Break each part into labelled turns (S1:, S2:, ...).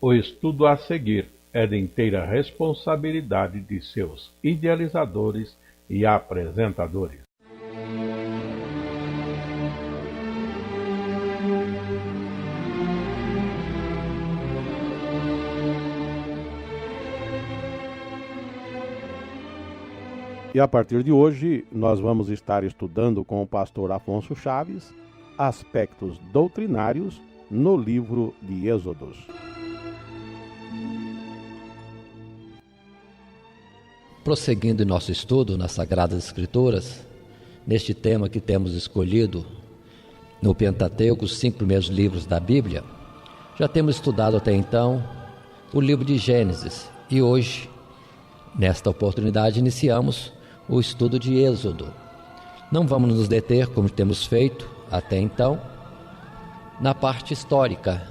S1: O estudo a seguir é de inteira responsabilidade de seus idealizadores e apresentadores.
S2: E a partir de hoje, nós vamos estar estudando com o pastor Afonso Chaves aspectos doutrinários no livro de Êxodos.
S3: Prosseguindo em nosso estudo nas Sagradas Escrituras, neste tema que temos escolhido no Pentateuco, os 5 primeiros livros da Bíblia, já temos estudado até então o livro de Gênesis e hoje, nesta oportunidade, iniciamos o estudo de Êxodo. Não vamos nos deter, como temos feito até então, na parte histórica,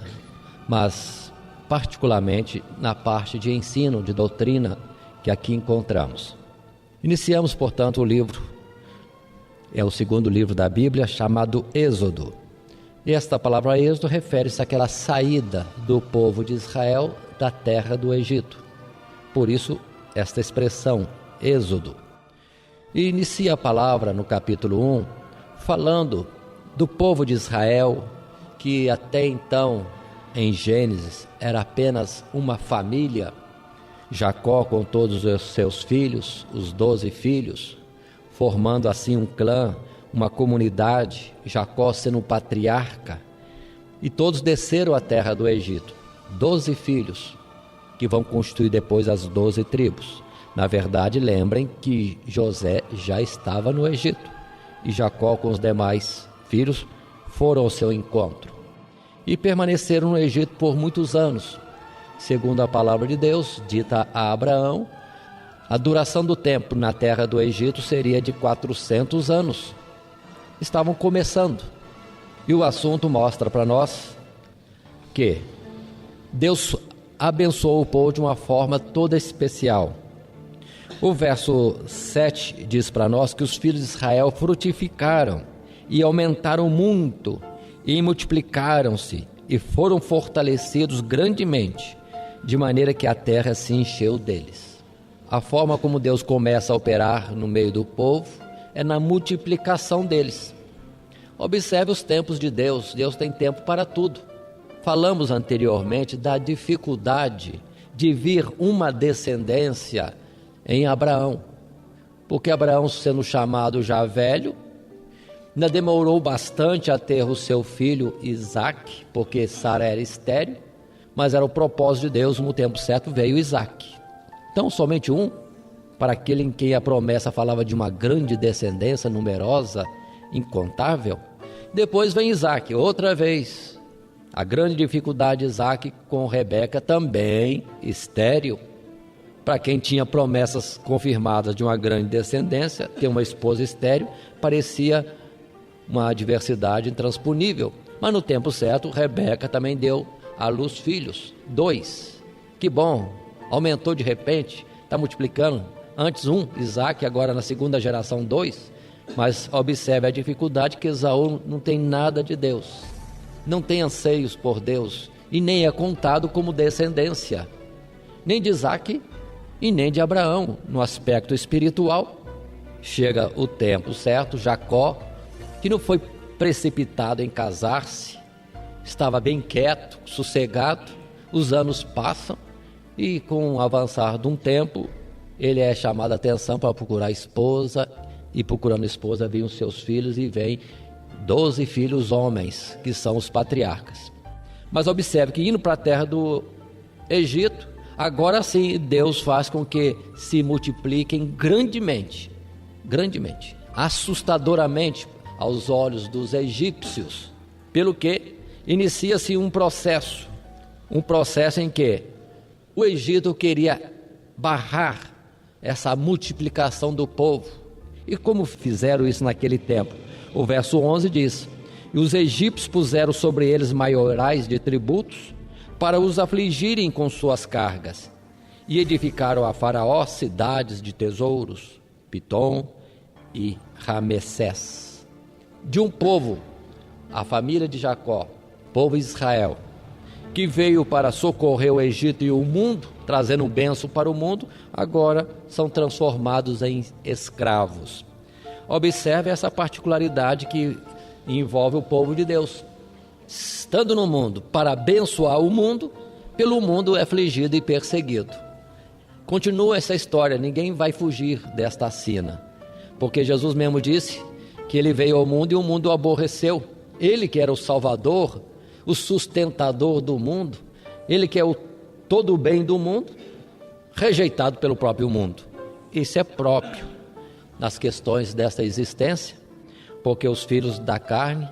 S3: mas particularmente na parte de ensino, de doutrina que aqui encontramos. Iniciamos, portanto, o livro, é o 2º livro da Bíblia, chamado Êxodo. Esta palavra Êxodo refere-se àquela saída do povo de Israel da terra do Egito. Por isso, esta expressão, Êxodo. E inicia a palavra no capítulo 1, falando do povo de Israel, que até então, em Gênesis, era apenas uma família. Jacó com todos os seus filhos, os 12 filhos, formando assim um clã, uma comunidade, Jacó sendo um patriarca. E todos desceram à terra do Egito, 12 filhos, que vão constituir depois as 12 tribos. Na verdade, lembrem que José já estava no Egito e Jacó com os demais filhos foram ao seu encontro e permaneceram no Egito por muitos anos. Segundo a palavra de Deus, dita a Abraão, a duração do tempo na terra do Egito seria de 400 anos. Estavam começando e o assunto mostra para nós que Deus abençoou o povo de uma forma toda especial. O verso 7 diz para nós que os filhos de Israel frutificaram e aumentaram muito e multiplicaram-se e foram fortalecidos grandemente, de maneira que a terra se encheu deles. A forma como Deus começa a operar no meio do povo é na multiplicação deles. Observe os tempos de Deus. Deus tem tempo para tudo. Falamos anteriormente da dificuldade de vir uma descendência em Abraão, porque Abraão, sendo chamado já velho, ainda demorou bastante a ter o seu filho Isaque, porque Sara era estéril, mas era o propósito de Deus, no tempo certo veio Isaque. Então somente um, para aquele em quem a promessa falava de uma grande descendência numerosa, incontável. Depois vem Isaque, outra vez. A grande dificuldade de Isaque com Rebeca, também estéril. Para quem tinha promessas confirmadas de uma grande descendência, ter uma esposa estéril parecia uma adversidade intransponível. Mas no tempo certo, Rebeca também deu à luz filhos, 2. Que bom, aumentou de repente, está multiplicando. Antes 1, Isaque, agora na segunda geração 2. Mas observe a dificuldade que Esaú não tem nada de Deus, não tem anseios por Deus e nem é contado como descendência, nem de Isaque e nem de Abraão no aspecto espiritual. Chega o tempo certo, Jacó, que não foi precipitado em casar-se, estava bem quieto, sossegado, os anos passam e com o avançar de um tempo, ele é chamado a atenção para procurar esposa e procurando esposa vêm os seus filhos e vem 12 filhos homens, que são os patriarcas. Mas observe que indo para a terra do Egito, agora sim Deus faz com que se multipliquem grandemente, assustadoramente aos olhos dos egípcios, pelo que inicia-se um processo em que o Egito queria barrar essa multiplicação do povo. E como fizeram isso naquele tempo? O verso 11 diz: e os egípcios puseram sobre eles maiorais de tributos para os afligirem com suas cargas, e edificaram a Faraó cidades de tesouros, Pitom e Ramessés. De um povo, a família de Jacó, povo de Israel, que veio para socorrer o Egito e o mundo, trazendo bênção para o mundo, agora são transformados em escravos. Observe essa particularidade que envolve o povo de Deus. Estando no mundo para abençoar o mundo, pelo mundo é afligido e perseguido. Continua essa história, ninguém vai fugir desta sina, porque Jesus mesmo disse que ele veio ao mundo e o mundo o aborreceu. Ele que era o Salvador, o sustentador do mundo, ele que é o todo o bem do mundo, rejeitado pelo próprio mundo. Isso é próprio nas questões desta existência, porque os filhos da carne,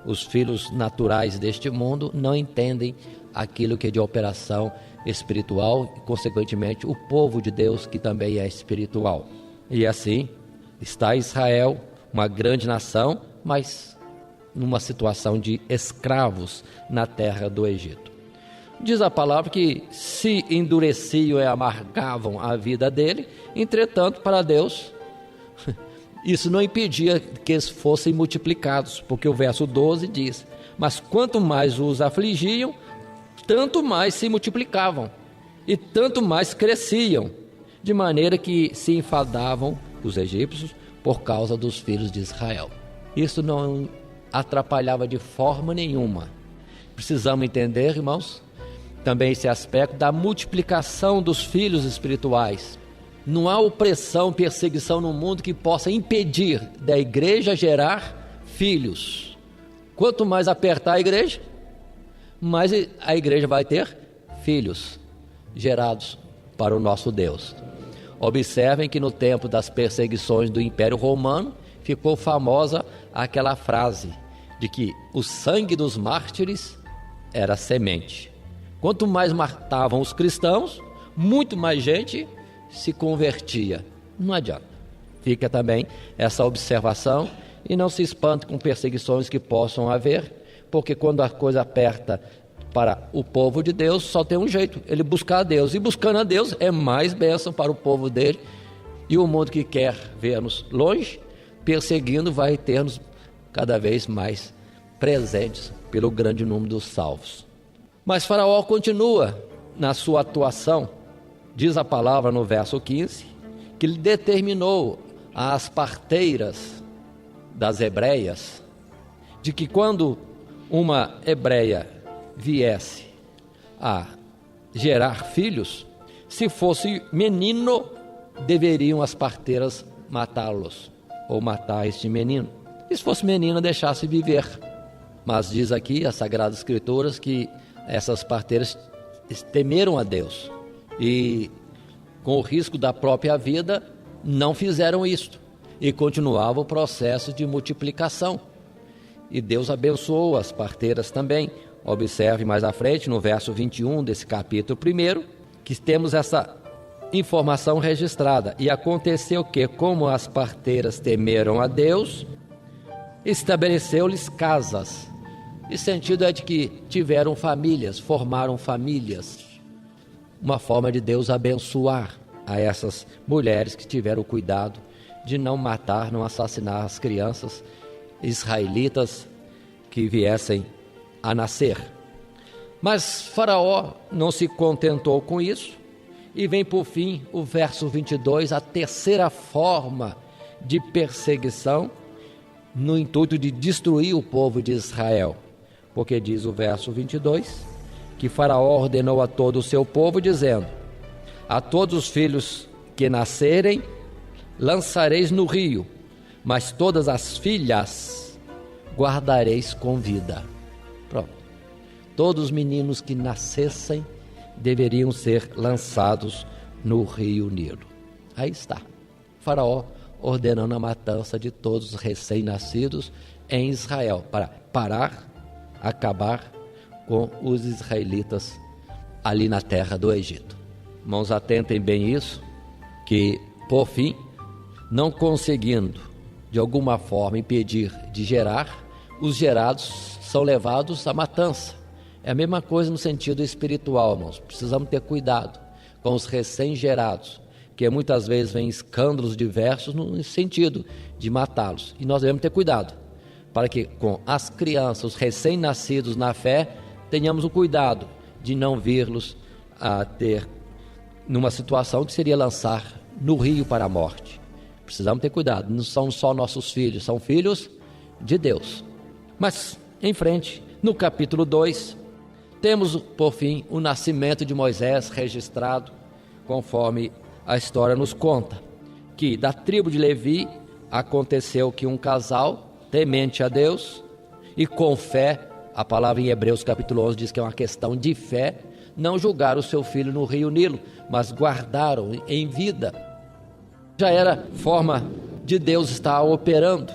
S3: os filhos naturais deste mundo, não entendem aquilo que é de operação espiritual e, consequentemente, o povo de Deus, que também é espiritual. E assim está Israel, uma grande nação, mas numa situação de escravos na terra do Egito. Diz a palavra que se endureciam e amargavam a vida dele, entretanto, para Deus, isso não impedia que eles fossem multiplicados, porque o verso 12 diz: mas quanto mais os afligiam, tanto mais se multiplicavam, e tanto mais cresciam, de maneira que se enfadavam os egípcios por causa dos filhos de Israel. Isso não atrapalhava de forma nenhuma. Precisamos entender, irmãos, também esse aspecto da multiplicação dos filhos espirituais. Não há opressão, perseguição no mundo que possa impedir da igreja gerar filhos. Quanto mais apertar a igreja, mais a igreja vai ter filhos gerados para o nosso Deus. Observem que no tempo das perseguições do Império Romano, ficou famosa aquela frase de que o sangue dos mártires era semente. Quanto mais matavam os cristãos, muito mais gente se convertia. Não adianta. Fica também essa observação e não se espante com perseguições que possam haver, porque quando a coisa aperta para o povo de Deus, só tem um jeito, ele buscar a Deus. E buscando a Deus é mais bênção para o povo dele. E o mundo que quer ver-nos longe, perseguindo, vai ter-nos cada vez mais presentes pelo grande número dos salvos. Mas Faraó continua na sua atuação. Diz a palavra no verso 15, que ele determinou às parteiras das hebreias, de que quando uma hebreia viesse a gerar filhos, se fosse menino, deveriam as parteiras matá-los, ou matar este menino. E se fosse menina, deixasse viver. Mas diz aqui as Sagradas Escrituras que essas parteiras temeram a Deus e, com o risco da própria vida, não fizeram isto e continuava o processo de multiplicação. E Deus abençoou as parteiras também. Observe mais à frente, no verso 21 desse capítulo 1, que temos essa informação registrada. E aconteceu que, como as parteiras temeram a Deus, estabeleceu-lhes casas. E sentido é de que tiveram famílias, formaram famílias. Uma forma de Deus abençoar a essas mulheres que tiveram cuidado de não matar, não assassinar as crianças israelitas que viessem a nascer. Mas Faraó não se contentou com isso e vem por fim o verso 22, a terceira forma de perseguição no intuito de destruir o povo de Israel. Porque diz o verso 22 que Faraó ordenou a todo o seu povo, dizendo: a todos os filhos que nascerem lançareis no rio, mas todas as filhas guardareis com vida. Pronto. Todos os meninos que nascessem deveriam ser lançados no rio Nilo. Aí está. Faraó ordenando a matança de todos os recém-nascidos em Israel, para acabar com os israelitas ali na terra do Egito. Irmãos, atentem bem isso, que por fim, não conseguindo de alguma forma impedir de gerar, os gerados são levados à matança. É a mesma coisa no sentido espiritual, irmãos. Precisamos ter cuidado com os recém-gerados, que muitas vezes vem escândalos diversos no sentido de matá-los. E nós devemos ter cuidado, para que com as crianças, os recém-nascidos na fé, tenhamos o cuidado de não vir-los a ter numa situação que seria lançar no rio para a morte. Precisamos ter cuidado, não são só nossos filhos, são filhos de Deus. Mas, em frente, no capítulo 2, temos, por fim, o nascimento de Moisés registrado, conforme a história nos conta, que da tribo de Levi aconteceu que um casal temente a Deus e com fé, a palavra em Hebreus capítulo 11 diz que é uma questão de fé, não julgaram o seu filho no rio Nilo, mas guardaram em vida. Já era forma de Deus estar operando.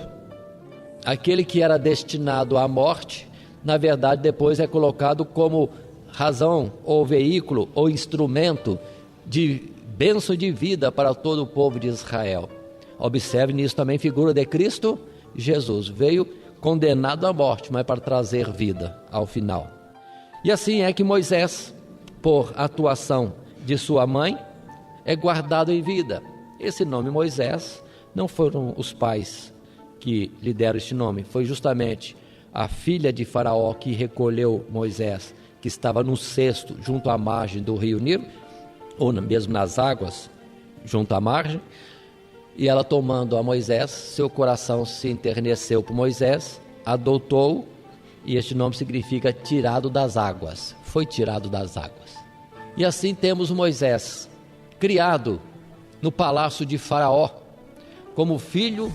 S3: Aquele que era destinado à morte, na verdade depois é colocado como razão ou veículo ou instrumento de bênção de vida para todo o povo de Israel. Observe nisso também figura de Cristo Jesus, veio condenado à morte, mas para trazer vida ao final. E assim é que Moisés, por atuação de sua mãe, é guardado em vida. Esse nome Moisés não foram os pais que lhe deram este nome, foi justamente a filha de Faraó que recolheu Moisés, que estava no cesto junto à margem do rio Nilo, ou mesmo nas águas junto à margem, e ela tomando a Moisés, seu coração se enterneceu por Moisés, adotou, e este nome significa tirado das águas, foi tirado das águas. E assim temos Moisés, criado no palácio de Faraó, como filho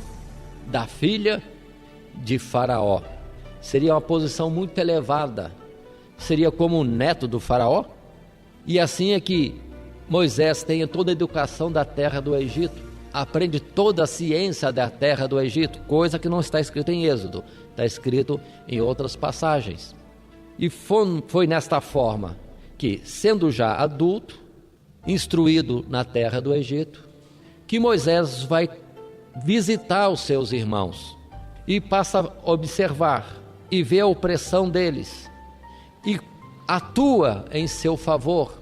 S3: da filha de Faraó. Seria uma posição muito elevada, seria como um neto do Faraó, e assim é que Moisés tem toda a educação da terra do Egito, aprende toda a ciência da terra do Egito, coisa que não está escrito em Êxodo, está escrito em outras passagens. E foi nesta forma que, sendo já adulto, instruído na terra do Egito, que Moisés vai visitar os seus irmãos e passa a observar e ver a opressão deles e atua em seu favor.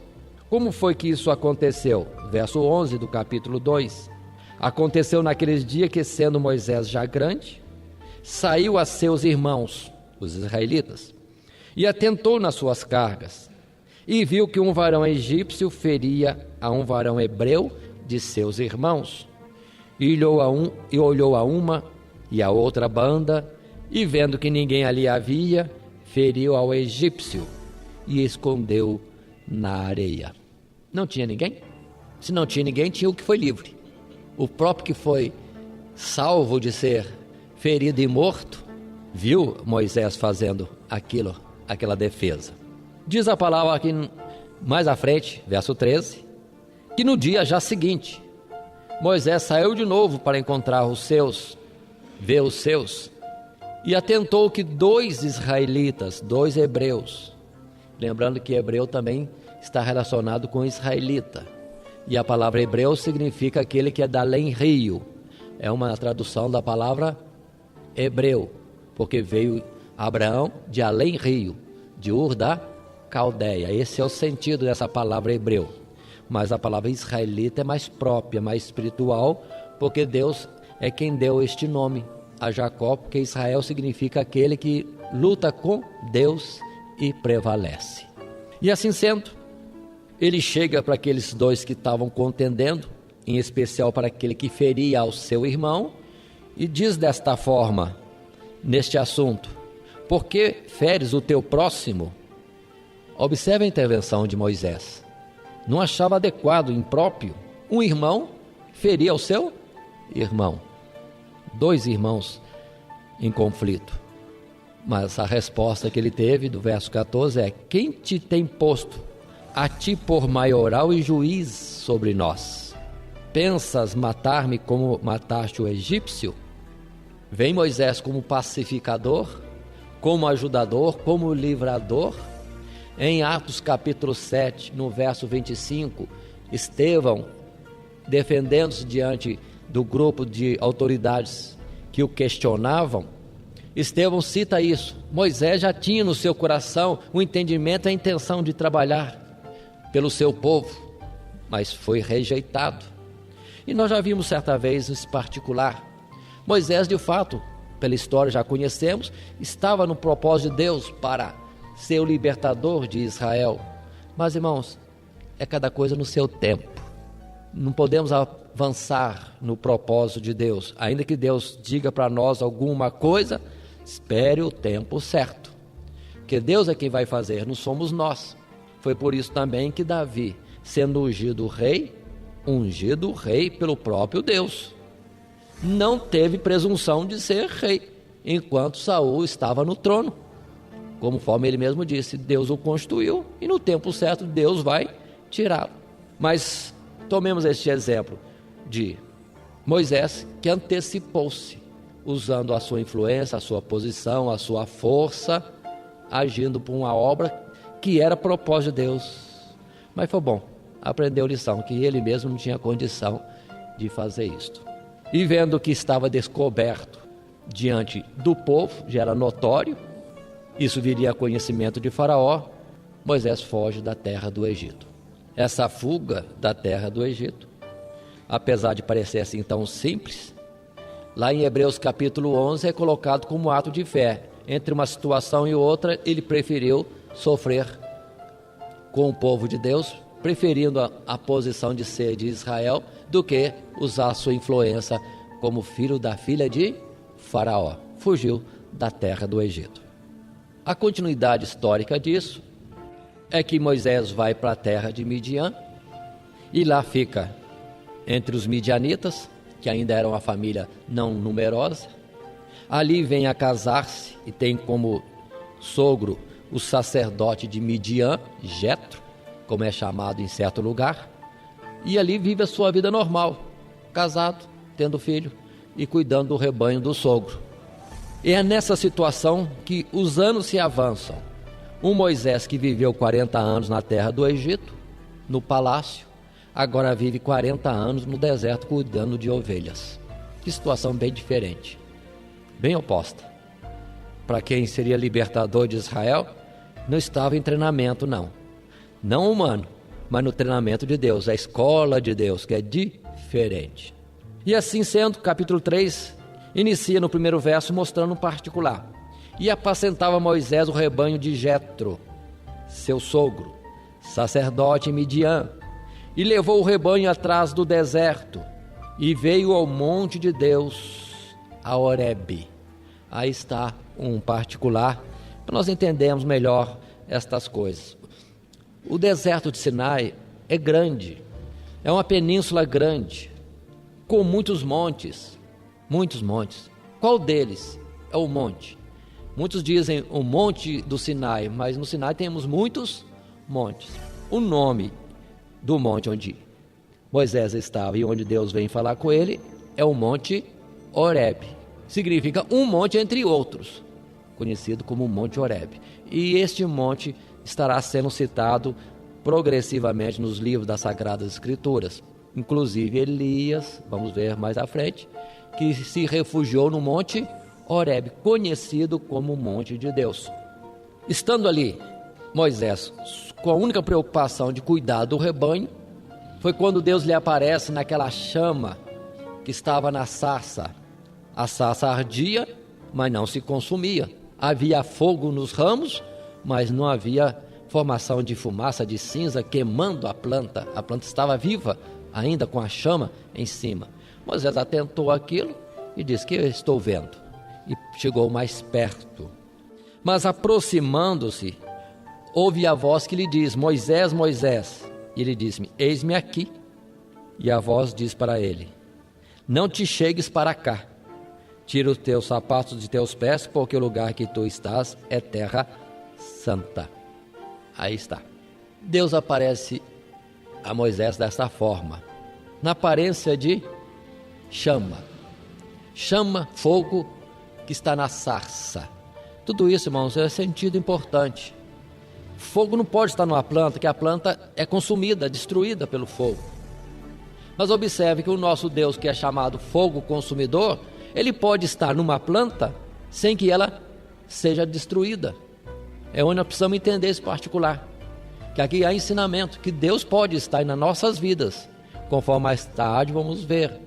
S3: Como foi que isso aconteceu? Verso 11 do capítulo 2. Aconteceu naqueles dias que, sendo Moisés já grande, saiu a seus irmãos, os israelitas, e atentou nas suas cargas, e viu que um varão egípcio feria a um varão hebreu de seus irmãos, e olhou a uma e a outra banda, e vendo que ninguém ali havia, feriu ao egípcio e escondeu na areia. Não tinha ninguém? Se não tinha ninguém, tinha o que foi livre. O próprio que foi salvo de ser ferido e morto, viu Moisés fazendo aquela defesa. Diz a palavra aqui mais à frente, verso 13, que no dia já seguinte, Moisés saiu de novo para encontrar os seus, ver os seus, e atentou que 2 israelitas, 2 hebreus, lembrando que hebreu também está relacionado com israelita, e a palavra hebreu significa aquele que é da além rio, é uma tradução da palavra hebreu, porque veio Abraão de além rio, de Ur da Caldeia, esse é o sentido dessa palavra hebreu, mas a palavra israelita é mais própria, mais espiritual, porque Deus é quem deu este nome a Jacó, porque Israel significa aquele que luta com Deus e prevalece. E assim sendo, ele chega para aqueles 2 que estavam contendendo, em especial para aquele que feria ao seu irmão, e diz desta forma, neste assunto: por que feres o teu próximo? Observe a intervenção de Moisés. Não achava adequado, impróprio, um irmão ferir ao seu irmão. 2 irmãos em conflito. Mas a resposta que ele teve, do verso 14, é: quem te tem posto a ti por maioral e juiz sobre nós? Pensas matar-me como mataste o egípcio? Vem Moisés como pacificador, como ajudador, como livrador. Em Atos capítulo 7, no verso 25, Estevão, defendendo-se diante do grupo de autoridades que o questionavam, Estevão cita isso. Moisés já tinha no seu coração o entendimento e a intenção de trabalhar pelo seu povo, mas foi rejeitado. E nós já vimos certa vez esse particular. Moisés, de fato, pela história já conhecemos, estava no propósito de Deus para ser o libertador de Israel, Mas, irmãos, é cada coisa no seu tempo. Não podemos avançar no propósito de Deus. Ainda que Deus diga para nós alguma coisa, espere o tempo certo. Porque Deus é quem vai fazer, não somos nós. Foi por isso também que Davi, sendo ungido rei pelo próprio Deus, não teve presunção de ser rei, enquanto Saul estava no trono. Conforme ele mesmo disse, Deus o constituiu e no tempo certo Deus vai tirá-lo. Mas tomemos este exemplo de Moisés, que antecipou-se, usando a sua influência, a sua posição, a sua força, agindo por uma obra que era propósito de Deus. Mas foi bom, aprendeu lição, que ele mesmo não tinha condição de fazer isto. E vendo que estava descoberto diante do povo, já era notório, isso viria a conhecimento de Faraó, Moisés foge da terra do Egito. Essa fuga da terra do Egito, apesar de parecer assim tão simples, lá em Hebreus capítulo 11 é colocado como ato de fé. Entre uma situação e outra, ele preferiu sofrer com o povo de Deus, preferindo a posição de ser de Israel, do que usar sua influência como filho da filha de Faraó. Fugiu da terra do Egito. A continuidade histórica disso é que Moisés vai para a terra de Midian e lá fica entre os midianitas, que ainda eram uma família não numerosa. Ali vem a casar-se e tem como sogro o sacerdote de Midian, Jetro, como é chamado em certo lugar, e ali vive a sua vida normal, casado, tendo filho e cuidando do rebanho do sogro. E é nessa situação que os anos se avançam. Um Moisés que viveu 40 anos na terra do Egito, no palácio, agora vive 40 anos no deserto cuidando de ovelhas. Que situação bem diferente, bem oposta. Para quem seria libertador de Israel, não estava em treinamento, não humano, mas no treinamento de Deus, a escola de Deus, que é diferente. E assim sendo, capítulo 3 inicia no primeiro verso mostrando um particular. E apacentava Moisés o rebanho de Jetro, seu sogro, sacerdote em Midian, e levou o rebanho atrás do deserto, e veio ao monte de Deus, a Horebe. Aí está um particular, para nós entendermos melhor estas coisas. O deserto de Sinai é grande, é uma península grande, com muitos montes. Qual deles é o monte? Muitos dizem o monte do Sinai, mas no Sinai temos muitos montes. O nome do monte onde Moisés estava e onde Deus vem falar com ele é o Monte Horebe. Significa um monte entre outros, conhecido como Monte Horebe. E este monte estará sendo citado progressivamente nos livros das Sagradas Escrituras. Inclusive Elias, vamos ver mais à frente, que se refugiou no Monte Horebe, conhecido como Monte de Deus. Estando ali, Moisés, com a única preocupação de cuidar do rebanho, foi quando Deus lhe aparece naquela chama que estava na sarça. A sarça ardia, mas não se consumia. Havia fogo nos ramos, mas não havia formação de fumaça, de cinza queimando a planta. A planta estava viva, ainda com a chama em cima. Moisés atentou àquilo e disse: que eu estou vendo? E chegou mais perto. Mas aproximando-se, ouve a voz que lhe diz: Moisés, Moisés. E ele disse-me: eis-me aqui. E a voz diz para ele: não te chegues para cá. Tira os teus sapatos de teus pés, porque o lugar que tu estás é terra santa. Aí está. Deus aparece a Moisés desta forma, na aparência de chama. Chama, fogo que está na sarça. Tudo isso, irmãos, é sentido importante. Fogo não pode estar numa planta, que a planta é consumida, destruída pelo fogo. Mas observe que o nosso Deus, que é chamado fogo consumidor, ele pode estar numa planta sem que ela seja destruída. É onde nós precisamos entender esse particular. Que aqui há ensinamento, que Deus pode estar nas nossas vidas. Conforme mais tarde vamos ver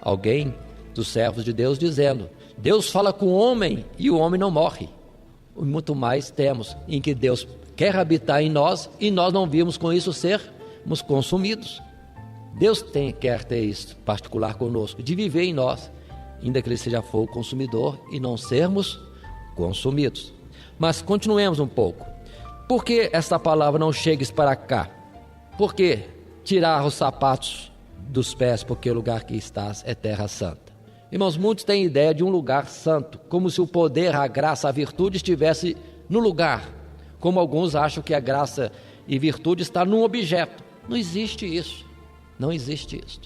S3: alguém dos servos de Deus dizendo: Deus fala com o homem e o homem não morre. Muito mais temos em que Deus quer habitar em nós e nós não vimos com isso sermos consumidos. Deus quer ter isso particular conosco, de viver em nós, ainda que Ele seja for o consumidor e não sermos consumidos. Mas continuemos um pouco. Por que esta palavra não chegues para cá? Por que tirar os sapatos dos pés, porque o lugar que estás é terra santa? Irmãos, muitos têm ideia de um lugar santo, como se o poder, a graça, a virtude estivesse no lugar, como alguns acham que a graça e virtude está num objeto. Não existe isso, não existe isso.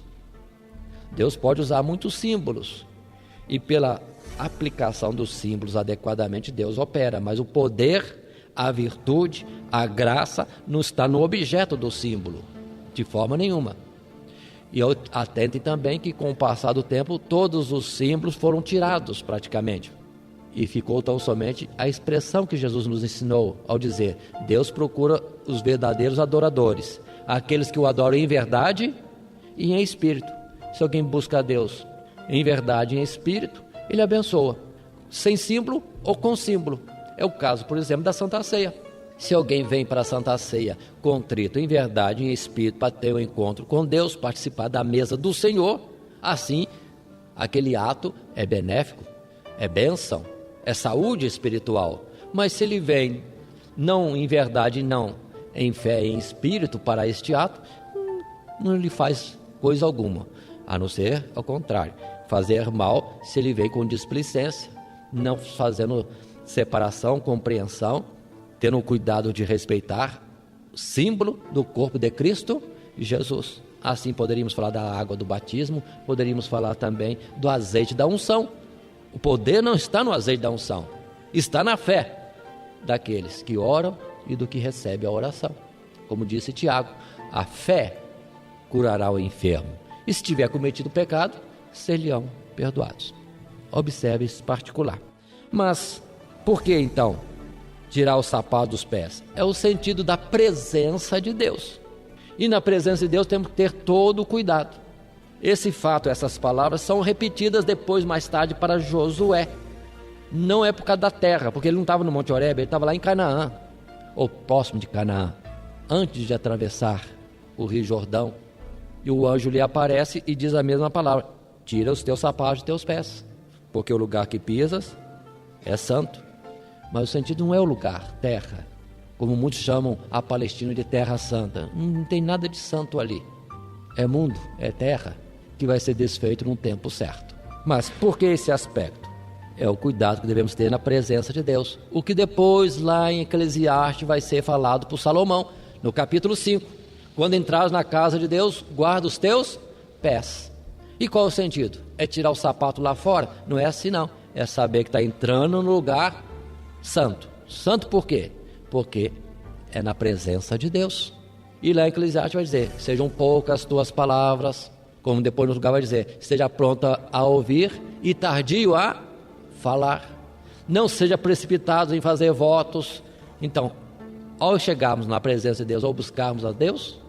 S3: Deus pode usar muitos símbolos, e pela aplicação dos símbolos adequadamente Deus opera, mas o poder, a virtude, a graça não está no objeto do símbolo, de forma nenhuma. E atentem também que com o passar do tempo todos os símbolos foram tirados praticamente, e ficou tão somente a expressão que Jesus nos ensinou ao dizer: Deus procura os verdadeiros adoradores, aqueles que o adoram em verdade e em espírito. Se alguém busca a Deus em verdade e em espírito, Ele abençoa, sem símbolo ou com símbolo. É o caso, por exemplo, da Santa Ceia. Se alguém vem para a Santa Ceia contrito em verdade e em espírito para ter um encontro com Deus, participar da mesa do Senhor, assim, aquele ato é benéfico, é bênção, é saúde espiritual. Mas se ele vem não em verdade, não em fé e em espírito para este ato, não lhe faz coisa alguma, a não ser ao contrário, fazer mal se ele vem com displicência, não fazendo separação, compreensão, tendo o cuidado de respeitar o símbolo do corpo de Cristo e Jesus. Assim poderíamos falar da água do batismo, poderíamos falar também do azeite da unção. O poder não está no azeite da unção, está na fé daqueles que oram e do que recebe a oração. Como disse Tiago, a fé curará o enfermo, e se tiver cometido pecado, ser-lhe-ão perdoados. Observe esse particular. Mas por que então tirar o sapato dos pés? É o sentido da presença de Deus, e na presença de Deus temos que ter todo o cuidado. Esse fato, essas palavras são repetidas depois, mais tarde, para Josué. Não é por causa da terra, porque ele não estava no Monte Horebe, ele estava lá em Canaã, ou próximo de Canaã, antes de atravessar o Rio Jordão. E o anjo lhe aparece e diz a mesma palavra: tira os teus sapatos de teus pés, porque o lugar que pisas é santo. Mas o sentido não é o lugar, terra, como muitos chamam a Palestina de terra santa. Não tem nada de santo ali, é mundo, é terra, que vai ser desfeito num tempo certo. Mas por que esse aspecto? É o cuidado que devemos ter na presença de Deus, o que depois lá em Eclesiastes vai ser falado por Salomão, no capítulo 5. Quando entrares na casa de Deus, guarda os teus pés. E qual é o sentido? É tirar o sapato lá fora? Não é assim não, é saber que está entrando no lugar santo. Santo por quê? Porque é na presença de Deus. E lá em Eclesiastes vai dizer: sejam poucas as tuas palavras, como depois no lugar vai dizer, esteja pronta a ouvir e tardio a falar. Não seja precipitado em fazer votos. Então, ao chegarmos na presença de Deus, ou buscarmos a Deus,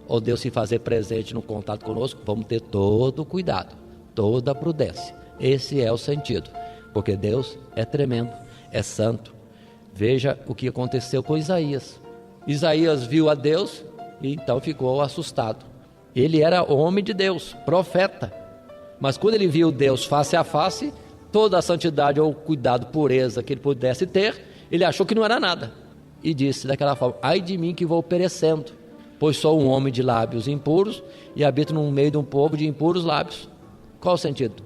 S3: ou Deus se fazer presente no contato conosco, vamos ter todo o cuidado, toda a prudência. Esse é o sentido, porque Deus é tremendo, é santo. Veja o que aconteceu com Isaías. Isaías viu a Deus e então ficou assustado. Ele era homem de Deus, profeta, mas quando ele viu Deus face a face, toda a santidade ou cuidado, pureza que ele pudesse ter, ele achou que não era nada, e disse daquela forma: ai de mim que vou perecendo, pois sou um homem de lábios impuros e habito no meio de um povo de impuros lábios. Qual o sentido?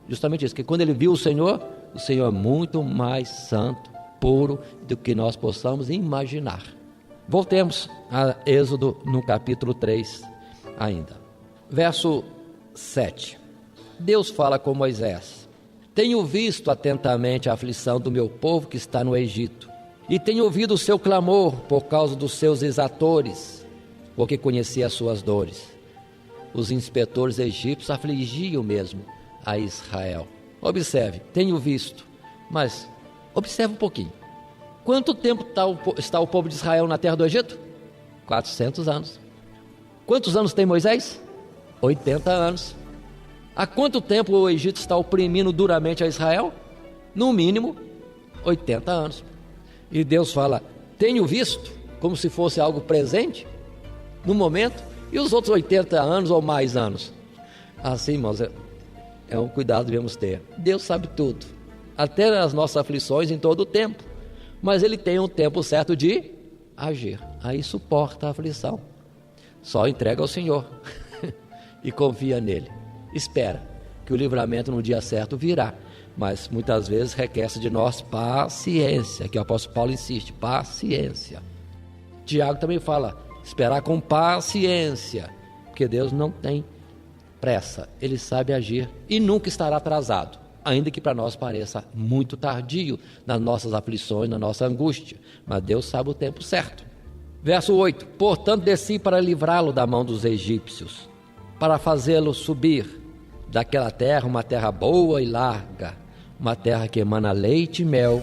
S3: Justamente isso, que quando ele viu o Senhor é muito mais santo, puro, do que nós possamos imaginar. Voltemos a Êxodo no capítulo 3 ainda. Verso 7. Deus fala com Moisés: tenho visto atentamente a aflição do meu povo que está no Egito, e tenho ouvido o seu clamor por causa dos seus exatores, porque conhecia as suas dores. Os inspetores egípcios afligiam mesmo a Israel. Observe, tenho visto, mas observe um pouquinho. Quanto tempo está o povo de Israel na terra do Egito? 400 anos. Quantos anos tem Moisés? 80 anos. Há quanto tempo o Egito está oprimindo duramente a Israel? No mínimo 80 anos. E Deus fala: tenho visto como se fosse algo presente, no momento, e os outros 80 anos ou mais anos. Assim, irmãos, é um cuidado que devemos ter. Deus sabe tudo, até as nossas aflições em todo o tempo, mas Ele tem um tempo certo de agir. Aí suporta a aflição, só entrega ao Senhor e confia nele. Espera que o livramento no dia certo virá, mas muitas vezes requer de nós paciência, que o apóstolo Paulo insiste, paciência. Tiago também fala, esperar com paciência, porque Deus não tem pressa, Ele sabe agir e nunca estará atrasado, ainda que para nós pareça muito tardio nas nossas aflições, na nossa angústia, mas Deus sabe o tempo certo. Verso 8, portanto desci para livrá-lo da mão dos egípcios, para fazê-lo subir daquela terra, uma terra boa e larga, uma terra que emana leite e mel.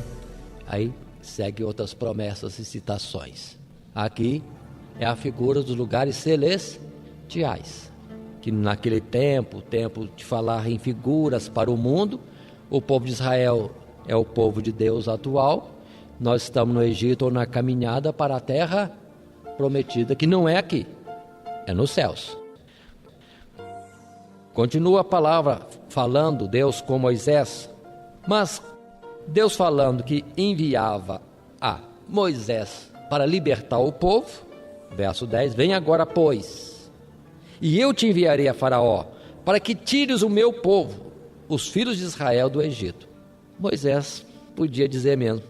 S3: Aí segue outras promessas e citações. Aqui é a figura dos lugares celestiais, que naquele tempo, o tempo de falar em figuras para o mundo, o povo de Israel é o povo de Deus atual, nós estamos no Egito ou na caminhada para a terra prometida, que não é aqui, é nos céus. Continua a palavra falando, Deus com Moisés, mas Deus falando que enviava a Moisés para libertar o povo, verso 10, vem agora, pois, e eu te enviarei a Faraó, para que tires o meu povo, os filhos de Israel, do Egito. Moisés podia dizer mesmo,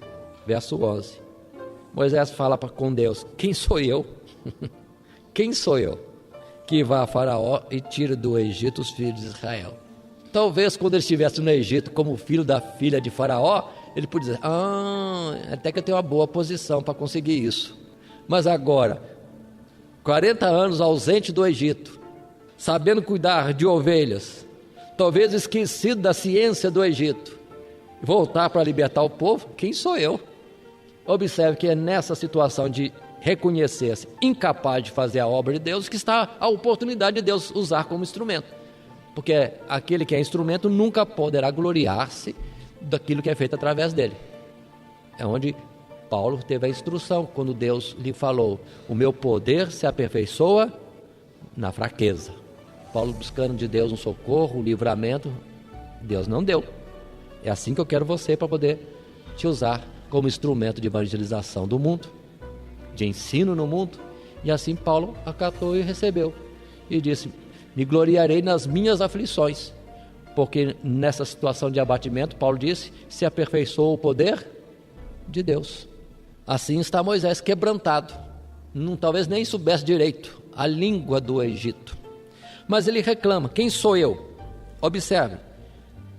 S3: verso 11, Moisés fala com Deus, quem sou eu? Quem sou eu que vá a Faraó e tire do Egito os filhos de Israel? Talvez quando ele estivesse no Egito como filho da filha de Faraó, ele podia dizer, até que eu tenho uma boa posição para conseguir isso. Mas agora, 40 anos ausente do Egito, sabendo cuidar de ovelhas, talvez esquecido da ciência do Egito, voltar para libertar o povo, quem sou eu? Observe que é nessa situação de reconhecer-se incapaz de fazer a obra de Deus que está a oportunidade de Deus usar como instrumento, porque aquele que é instrumento nunca poderá gloriar-se daquilo que é feito através dele. É onde Paulo teve a instrução, quando Deus lhe falou, o meu poder se aperfeiçoa na fraqueza. Paulo buscando de Deus um socorro, um livramento, Deus não deu. É assim que eu quero você, para poder te usar como instrumento de evangelização do mundo, de ensino no mundo. E assim Paulo acatou e recebeu, e disse, me gloriarei nas minhas aflições, porque nessa situação de abatimento, Paulo disse, se aperfeiçoou o poder de Deus. Assim está Moisés quebrantado, talvez nem soubesse direito a língua do Egito, mas ele reclama, quem sou eu? Observe,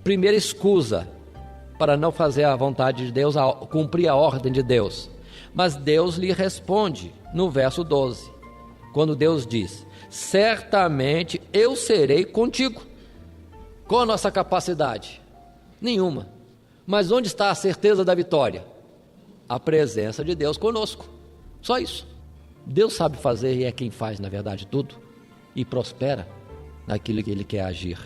S3: primeira escusa para não fazer a vontade de Deus, cumprir a ordem de Deus. Mas Deus lhe responde no verso 12, quando Deus diz, certamente eu serei contigo. Qual a nossa capacidade? Nenhuma. Mas onde está a certeza da vitória? A presença de Deus conosco, só isso. Deus sabe fazer e é quem faz, na verdade, tudo, e prospera naquilo que Ele quer agir.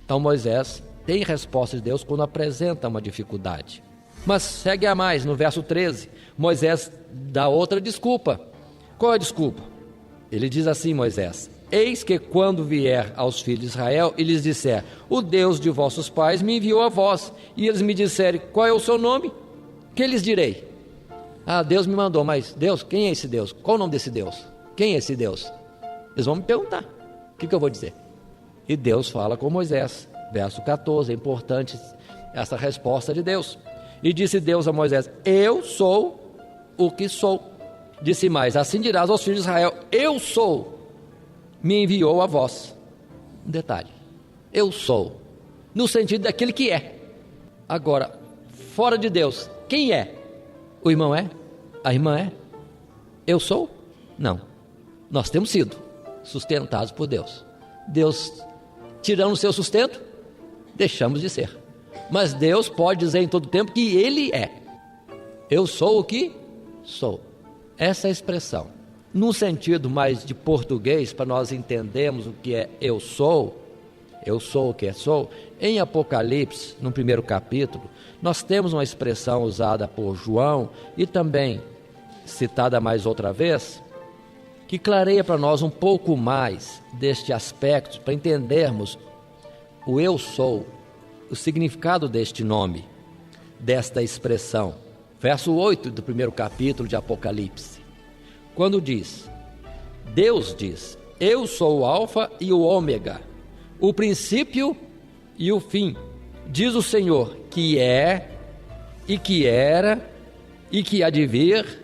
S3: Então Moisés tem resposta de Deus quando apresenta uma dificuldade. Mas segue a mais, no verso 13, Moisés dá outra desculpa. Qual é a desculpa? Ele diz assim, Moisés, eis que quando vier aos filhos de Israel e lhes disser, o Deus de vossos pais me enviou a vós, e eles me disserem, qual é o seu nome? Que lhes direi? Deus me mandou, mas Deus, quem é esse Deus? Qual o nome desse Deus? Quem é esse Deus? Eles vão me perguntar, o que eu vou dizer? E Deus fala com Moisés, verso 14, é importante essa resposta de Deus. E disse Deus a Moisés, eu sou o que sou. Disse mais, assim dirás aos filhos de Israel, eu sou, me enviou a vós. Um detalhe, eu sou, no sentido daquele que é. Agora, fora de Deus, quem é? O irmão é? A irmã é? Eu sou? Não. Nós temos sido sustentados por Deus. Deus tirando o seu sustento, deixamos de ser. Mas Deus pode dizer em todo tempo que Ele é. Eu sou o que sou. Essa é a expressão, num sentido mais de português, para nós entendermos o que é eu sou o que sou. Em Apocalipse, no primeiro capítulo, nós temos uma expressão usada por João e também citada mais outra vez, que clareia para nós um pouco mais deste aspecto, para entendermos o eu sou, o significado deste nome, desta expressão. Verso 8 do primeiro capítulo de Apocalipse, quando Deus diz, eu sou o alfa e o ômega, o princípio e o fim, diz o Senhor, que é, e que era, e que há de vir,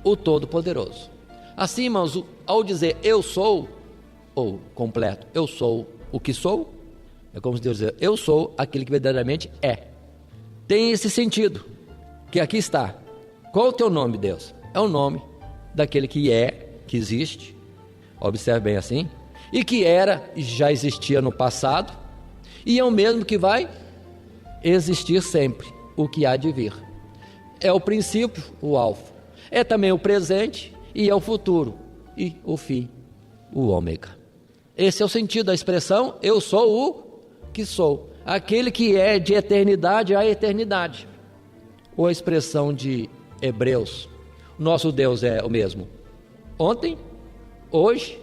S3: o Todo-Poderoso. Assim, irmãos, ao dizer eu sou, ou completo, eu sou o que sou, é como se Deus dizer, eu sou aquele que verdadeiramente é. Tem esse sentido, que aqui está. Qual o teu nome, Deus? É o nome daquele que é, que existe, observe bem assim, e que era, já existia no passado, e é o mesmo que vai existir sempre, o que há de vir. É o princípio, o alfa. É também o presente e é o futuro, e o fim, o ômega. Esse é o sentido da expressão, eu sou o que sou, aquele que é de eternidade a eternidade. Ou a expressão de Hebreus, nosso Deus é o mesmo, ontem, hoje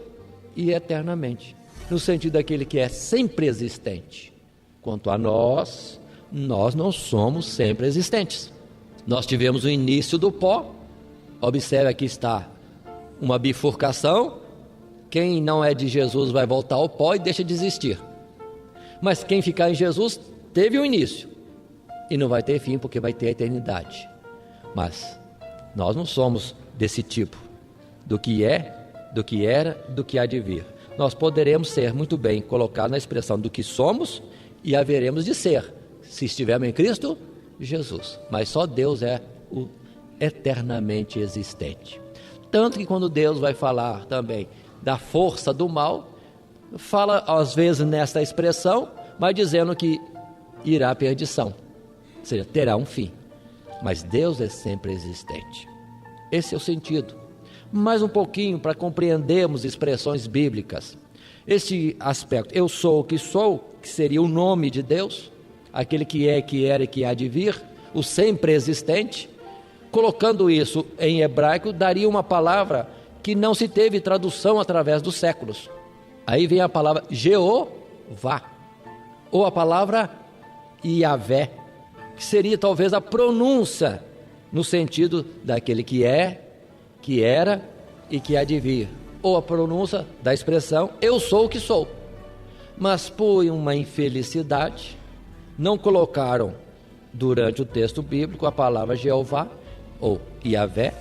S3: e eternamente, no sentido daquele que é sempre existente. Quanto a nós não somos sempre existentes. Nós tivemos o início do pó, observe aqui está uma bifurcação, quem não é de Jesus vai voltar ao pó e deixa de existir. Mas quem ficar em Jesus teve um início e não vai ter fim porque vai ter a eternidade. Mas nós não somos desse tipo, do que é, do que era, do que há de vir. Nós poderemos ser muito bem colocados na expressão do que somos e haveremos de ser, se estivermos em Cristo Jesus. Mas só Deus é o eternamente existente. Tanto que quando Deus vai falar também da força do mal, fala às vezes nesta expressão, mas dizendo que irá à perdição, ou seja, terá um fim. Mas Deus é sempre existente. Esse é o sentido. Mais um pouquinho para compreendermos expressões bíblicas. Este aspecto, eu sou o que sou, que seria o nome de Deus, aquele que é, que era e que há de vir, o sempre existente. Colocando isso em hebraico, daria uma palavra que não se teve tradução através dos séculos. Aí vem a palavra Jeová, ou a palavra Iavé, que seria talvez a pronúncia no sentido daquele que é, que era e que há de vir, ou a pronúncia da expressão eu sou o que sou. Mas por uma infelicidade não colocaram durante o texto bíblico a palavra Jeová ou Iavé,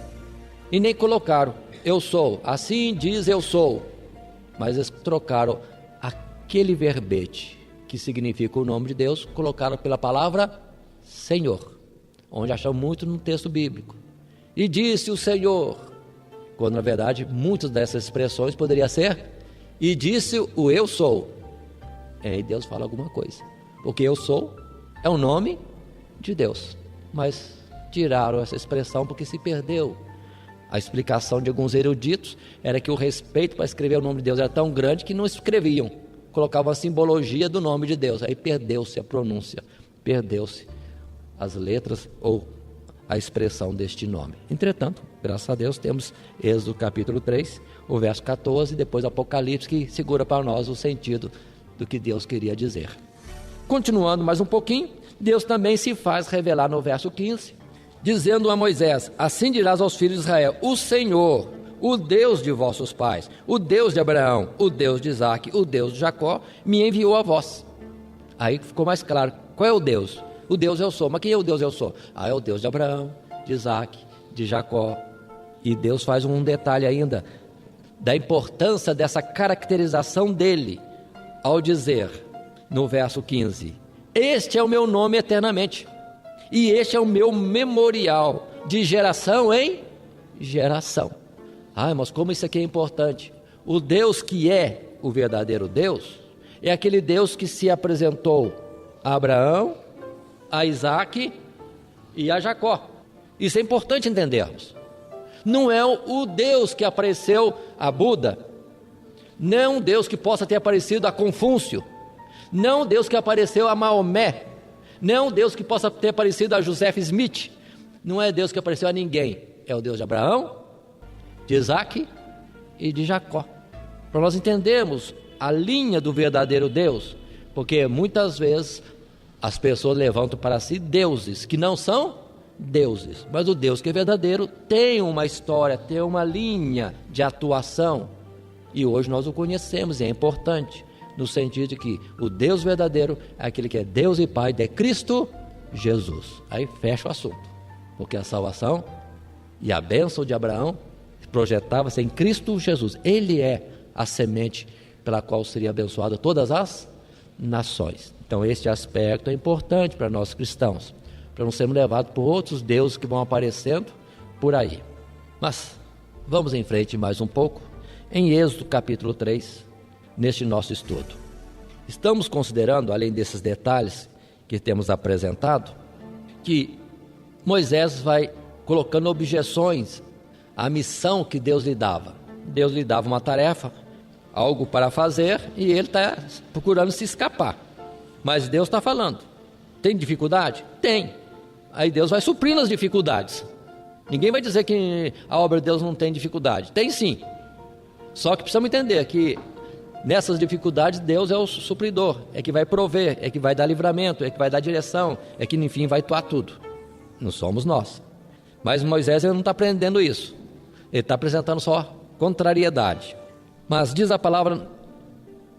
S3: e nem colocaram eu sou, assim diz eu sou, mas eles trocaram aquele verbete que significa o nome de Deus, colocaram pela palavra Senhor, onde acham muito no texto bíblico. E disse o Senhor, quando na verdade muitas dessas expressões poderia ser e disse o eu sou. Aí Deus fala alguma coisa, porque eu sou é o nome de Deus, mas tiraram essa expressão porque se perdeu. A explicação de alguns eruditos era que o respeito para escrever o nome de Deus era tão grande que não escreviam, colocavam a simbologia do nome de Deus, aí perdeu-se a pronúncia, perdeu-se as letras ou a expressão deste nome. Entretanto, graças a Deus, temos Êxodo capítulo 3, o verso 14, e depois Apocalipse, que segura para nós o sentido do que Deus queria dizer. Continuando mais um pouquinho, Deus também se faz revelar no verso 15, dizendo a Moisés, assim dirás aos filhos de Israel, o Senhor, o Deus de vossos pais, o Deus de Abraão, o Deus de Isaque, o Deus de Jacó, me enviou a vós. Aí ficou mais claro, qual é o Deus? O Deus eu sou, mas quem é o Deus eu sou? É o Deus de Abraão, de Isaque, de Jacó. E Deus faz um detalhe ainda, da importância dessa caracterização dele, ao dizer, no verso 15, este é o meu nome eternamente, e este é o meu memorial, de geração em geração. Mas como isso aqui é importante. O Deus que é o verdadeiro Deus, é aquele Deus que se apresentou a Abraão, a Isaque e a Jacó. Isso é importante entendermos. Não é o Deus que apareceu a Buda, não é um Deus que possa ter aparecido a Confúcio, não é um Deus que apareceu a Maomé, não é um Deus que possa ter aparecido a Joseph Smith, não é Deus que apareceu a ninguém. É o Deus de Abraão, de Isaac e de Jacó. Para nós entendermos a linha do verdadeiro Deus, porque muitas vezes as pessoas levantam para si deuses que não são deuses, mas o Deus que é verdadeiro tem uma história, tem uma linha de atuação, e hoje nós o conhecemos, e é importante, no sentido de que o Deus verdadeiro é aquele que é Deus e Pai de Cristo Jesus. Aí fecha o assunto, porque a salvação e a bênção de Abraão projetava-se em Cristo Jesus. Ele é a semente pela qual seria abençoada todas as nações. Então este aspecto é importante para nós cristãos, para não sermos levados por outros deuses que vão aparecendo por aí. Mas vamos em frente mais um pouco, em Êxodo capítulo 3, neste nosso estudo. Estamos considerando, além desses detalhes que temos apresentado, que Moisés vai colocando objeções à missão que Deus lhe dava. Deus lhe dava uma tarefa, algo para fazer, e ele está procurando se escapar. Mas Deus está falando, tem dificuldade? Tem. Aí Deus vai suprindo as dificuldades. Ninguém vai dizer que a obra de Deus não tem dificuldade. Tem sim. Só que precisamos entender que nessas dificuldades Deus é o supridor, é que vai prover, é que vai dar livramento, é que vai dar direção, é que enfim vai atuar tudo. Não somos nós. Mas Moisés ele não está aprendendo isso. Ele está apresentando só contrariedade. Mas diz a palavra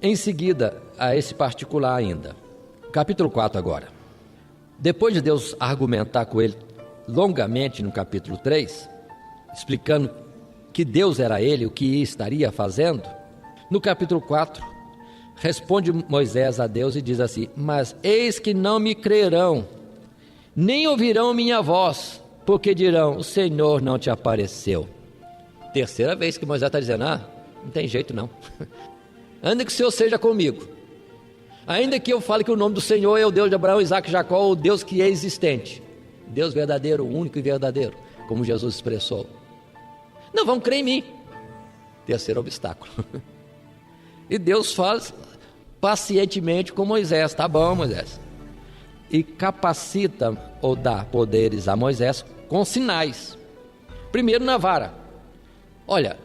S3: em seguida a esse particular ainda. Capítulo 4 agora. Depois de Deus argumentar com ele longamente no capítulo 3, explicando que Deus era ele, o que estaria fazendo, no capítulo 4, responde Moisés a Deus e diz assim: mas eis que não me crerão, nem ouvirão minha voz, porque dirão, o Senhor não te apareceu. Terceira vez que Moisés está dizendo, não tem jeito não. Ainda que o Senhor seja comigo, ainda que eu fale que o nome do Senhor é o Deus de Abraão, Isaac e Jacó, o Deus que é existente, Deus verdadeiro, único e verdadeiro, como Jesus expressou, não vão crer em mim. Terceiro obstáculo. E Deus fala pacientemente com Moisés, tá bom Moisés, e capacita ou dá poderes a Moisés com sinais. Primeiro na vara, olha,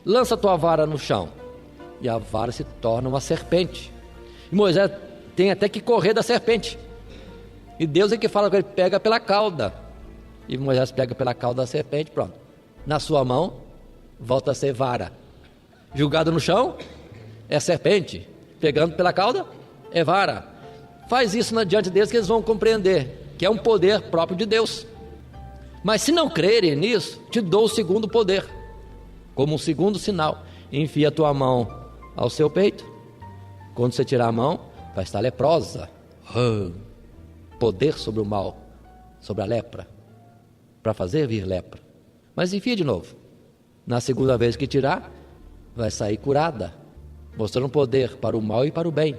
S3: lança tua vara no chão, e a vara se torna uma serpente, e Moisés tem até que correr da serpente, e Deus é que fala que ele pega pela cauda, e Moisés pega pela cauda da serpente, pronto, na sua mão volta a ser vara, jogado no chão é serpente, pegando pela cauda é vara. Faz isso diante deles que eles vão compreender que é um poder próprio de Deus. Mas se não crerem nisso, te dou o segundo poder, como um segundo sinal. Enfia a tua mão ao seu peito, quando você tirar a mão vai estar leprosa. Poder sobre o mal, sobre a lepra, para fazer vir lepra. Mas enfia de novo. Na segunda vez que tirar, vai sair curada, mostrando poder para o mal e para o bem,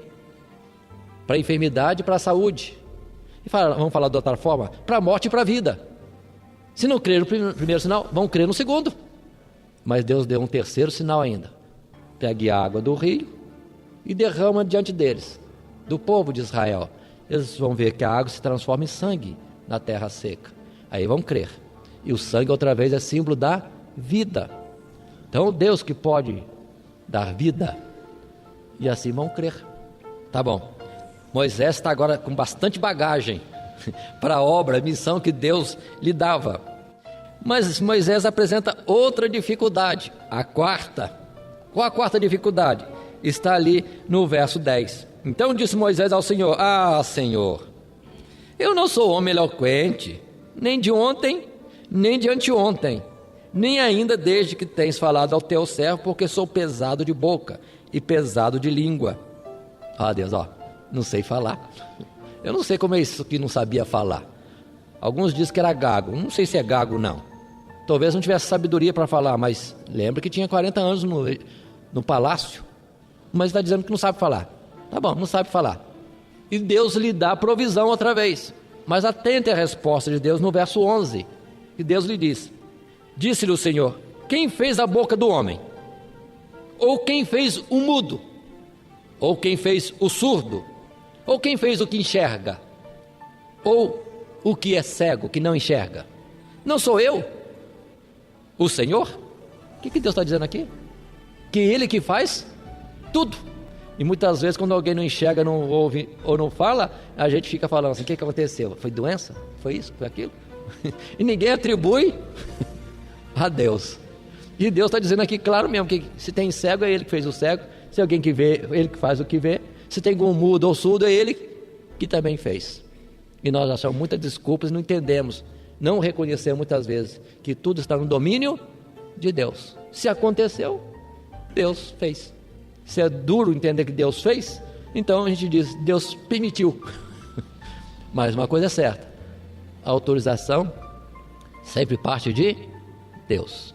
S3: para a enfermidade e para a saúde. E vamos falar de outra forma, para a morte e para a vida. Se não crer no primeiro sinal, vão crer no segundo. Mas Deus deu um terceiro sinal ainda. Pegue a água do rio e derrama diante deles, do povo de Israel. Eles vão ver que a água se transforma em sangue na terra seca. Aí vão crer. E o sangue outra vez é símbolo da vida. Então Deus que pode dar vida, e assim vão crer. Tá bom, Moisés está agora com bastante bagagem para a obra, a missão que Deus lhe dava. Mas Moisés apresenta outra dificuldade, a quarta. Qual a quarta dificuldade? Está ali no verso 10. Então disse Moisés ao Senhor: Senhor, eu não sou homem eloquente, nem de ontem, nem de anteontem, nem ainda desde que tens falado ao teu servo, porque sou pesado de boca e pesado de língua. Deus, não sei falar. Eu não sei como é isso que não sabia falar. Alguns dizem que era gago, não sei se é gago não. Talvez não tivesse sabedoria para falar, mas lembra que tinha 40 anos no palácio, mas está dizendo que não sabe falar. Tá bom, não sabe falar. E Deus lhe dá provisão outra vez. Mas atente à resposta de Deus no verso 11, que Deus lhe diz: disse-lhe o Senhor: quem fez a boca do homem? Ou quem fez o mudo? Ou quem fez o surdo? Ou quem fez o que enxerga? Ou o que é cego, que não enxerga? Não sou eu? o Senhor? O que Deus está dizendo aqui? Que Ele que faz tudo. E muitas vezes quando alguém não enxerga, não ouve ou não fala, a gente fica falando assim, o que aconteceu? Foi doença? Foi isso? Foi aquilo? E ninguém atribui a Deus. E Deus está dizendo aqui, claro mesmo, que se tem cego, é Ele que fez o cego. Se alguém que vê, Ele que faz o que vê. Se tem algum mudo ou surdo, é Ele que também fez. E nós achamos muitas desculpas e não entendemos, não reconhecemos muitas vezes que tudo está no domínio de Deus. Se aconteceu, Deus fez. Se é duro entender que Deus fez, então a gente diz, Deus permitiu. Mas uma coisa é certa, a autorização sempre parte de Deus.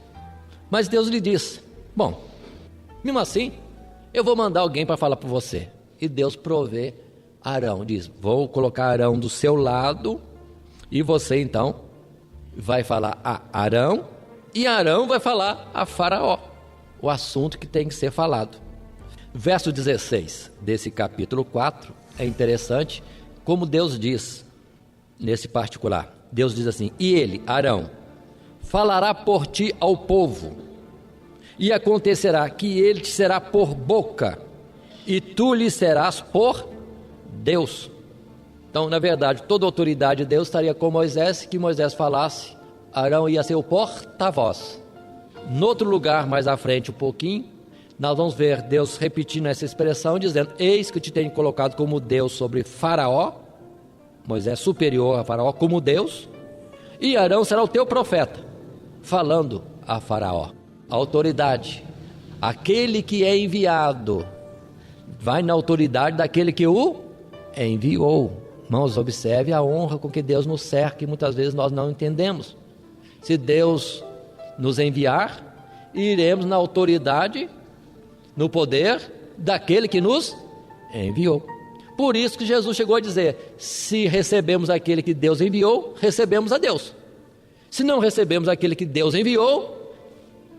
S3: Mas Deus lhe disse, bom, mesmo assim, eu vou mandar alguém para falar para você. E Deus provê Arão, diz, vou colocar Arão do seu lado, e você então vai falar a Arão, e Arão vai falar a Faraó, o assunto que tem que ser falado. Verso 16 desse capítulo 4, é interessante como Deus diz, nesse particular, Deus diz assim, e ele, Arão, falará por ti ao povo, e acontecerá que ele te será por boca, e tu lhe serás por Deus. Então, na verdade, toda a autoridade de Deus estaria com Moisés, que Moisés falasse, Arão ia ser o porta-voz. No outro lugar, mais à frente um pouquinho, nós vamos ver Deus repetindo essa expressão, dizendo, eis que te tenho colocado como Deus sobre Faraó, Moisés superior a Faraó como Deus, e Arão será o teu profeta, falando a Faraó. A autoridade, aquele que é enviado, vai na autoridade daquele que o enviou. Irmãos, observe a honra com que Deus nos cerca, e muitas vezes nós não entendemos. Se Deus nos enviar, iremos na autoridade, no poder daquele que nos enviou. Por isso que Jesus chegou a dizer, se recebemos aquele que Deus enviou, recebemos a Deus. Se não recebemos aquele que Deus enviou,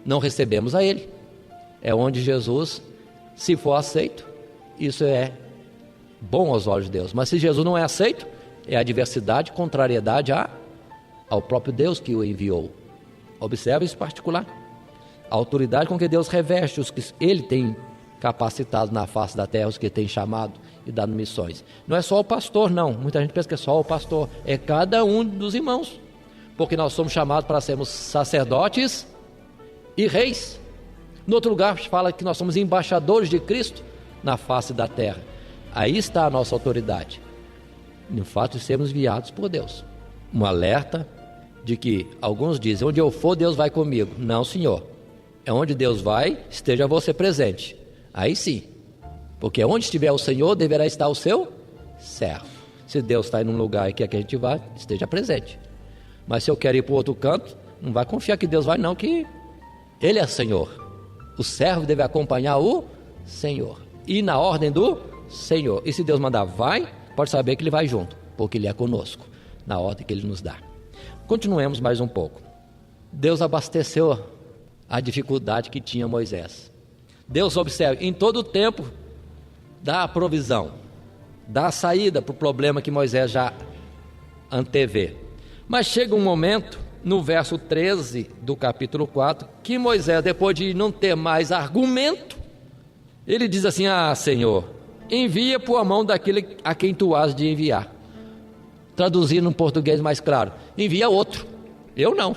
S3: não recebemos a Ele. É onde Jesus, se for aceito, isso é bom aos olhos de Deus. Mas se Jesus não é aceito, é adversidade, contrariedade ao próprio Deus que o enviou. Observe isso particular. A autoridade com que Deus reveste os que Ele tem capacitado na face da terra, os que tem chamado e dado missões. Não é só o pastor, não. Muita gente pensa que é só o pastor. É cada um dos irmãos. Porque nós somos chamados para sermos sacerdotes e reis. No outro lugar fala que nós somos embaixadores de Cristo na face da terra. Aí está a nossa autoridade. No fato de sermos enviados por Deus. Um alerta de que alguns dizem, onde eu for, Deus vai comigo. Não, senhor. É onde Deus vai, esteja você presente. Aí sim. Porque onde estiver o Senhor, deverá estar o seu servo. Se Deus está em um lugar e quer que a gente vá, esteja presente. Mas se eu quero ir para o outro canto, não vai confiar que Deus vai não, que Ele é Senhor. O servo deve acompanhar o Senhor. E na ordem do Senhor. E se Deus mandar vai, pode saber que Ele vai junto, porque Ele é conosco, na ordem que Ele nos dá. Continuemos mais um pouco. Deus abasteceu a dificuldade que tinha Moisés. Deus observa, em todo o tempo, dá a provisão, dá a saída para o problema que Moisés já antevê. Mas chega um momento, no verso 13 do capítulo 4, que Moisés, depois de não ter mais argumento, ele diz assim, Senhor, envia por a mão daquele a quem tu has de enviar. Traduzindo no português mais claro, envia outro, eu não.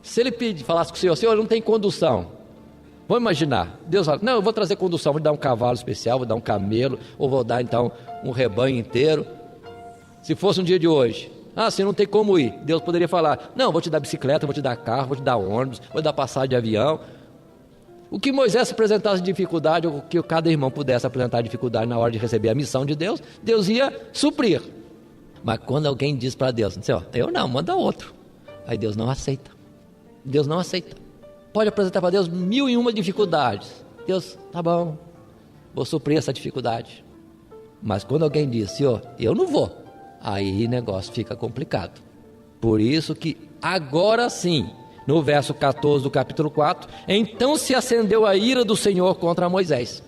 S3: Se ele falasse com o Senhor, não tem condução. Vamos imaginar, Deus fala, não, eu vou trazer condução, vou dar um cavalo especial, vou dar um camelo, ou vou dar então um rebanho inteiro. Se fosse um dia de hoje, você não tem como ir. Deus poderia falar, não, vou te dar bicicleta, vou te dar carro, vou te dar ônibus, vou dar passagem de avião. O que Moisés apresentasse de dificuldade, ou que cada irmão pudesse apresentar dificuldade na hora de receber a missão de Deus, Deus ia suprir. Mas quando alguém diz para Deus, eu não, manda outro. Aí Deus não aceita. Deus não aceita. Pode apresentar para Deus 1001 dificuldades. Deus, tá bom, vou suprir essa dificuldade. Mas quando alguém diz, Senhor, eu não vou, aí o negócio fica complicado. Por isso que agora sim, no verso 14 do capítulo 4, então se acendeu a ira do Senhor contra Moisés.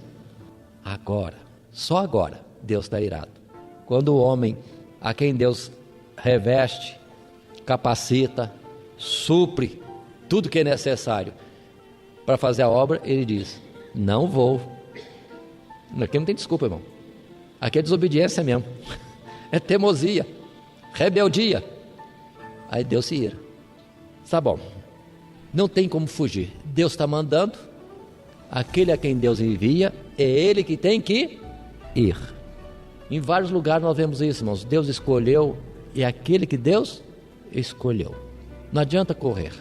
S3: Agora, só agora, Deus está irado. Quando o homem a quem Deus reveste, capacita, supre, tudo que é necessário para fazer a obra, ele diz: não vou. Aqui não tem desculpa, irmão. Aqui é desobediência mesmo. É teimosia, rebeldia. Aí Deus se ira. Tá bom, não tem como fugir. Deus está mandando, aquele a quem Deus envia, é ele que tem que ir. Em vários lugares nós vemos isso, irmãos. Deus escolheu, e é aquele que Deus escolheu. Não adianta correr.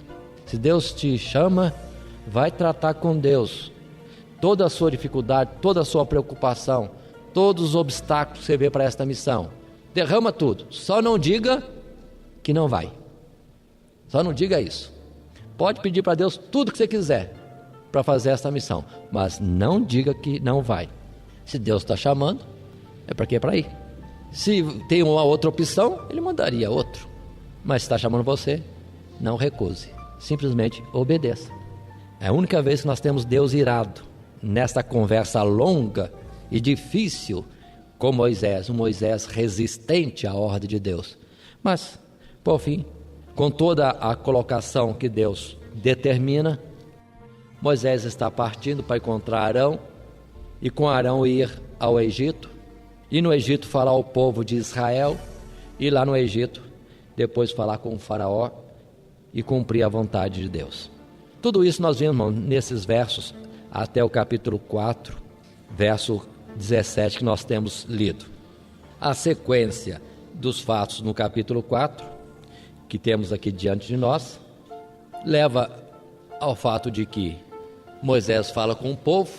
S3: Se Deus te chama, vai tratar com Deus. Toda a sua dificuldade, toda a sua preocupação, todos os obstáculos que você vê para esta missão, derrama tudo. Só não diga que não vai. Só não diga isso. Pode pedir para Deus tudo que você quiser para fazer esta missão, mas não diga que não vai. Se Deus está chamando, é porque é para ir. Se tem uma outra opção, ele mandaria outro. Mas se está chamando você, não recuse. Simplesmente obedeça. É a única vez que nós temos Deus irado nesta conversa longa e difícil com Moisés, um Moisés resistente à ordem de Deus. Mas, por fim, com toda a colocação que Deus determina, Moisés está partindo para encontrar Arão, e com Arão ir ao Egito, e no Egito falar ao povo de Israel, e lá no Egito depois falar com o faraó e cumprir a vontade de Deus. Tudo isso nós vemos nesses versos até o capítulo 4, verso 17 que nós temos lido. A sequência dos fatos no capítulo 4, que temos aqui diante de nós, leva ao fato de que Moisés fala com o povo,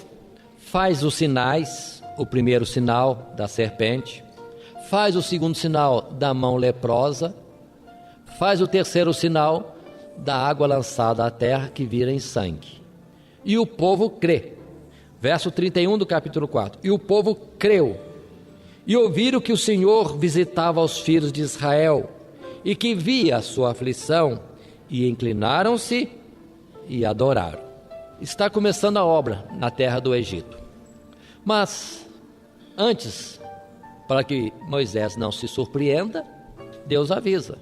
S3: faz os sinais, o primeiro sinal da serpente, faz o segundo sinal da mão leprosa, faz o terceiro sinal da água lançada à terra que vira em sangue. E o povo crê. Verso 31 do capítulo 4. E o povo creu, e ouviram que o Senhor visitava os filhos de Israel, e que via a sua aflição, e inclinaram-se e adoraram. Está começando a obra na terra do Egito. Mas, antes, para que Moisés não se surpreenda, Deus avisa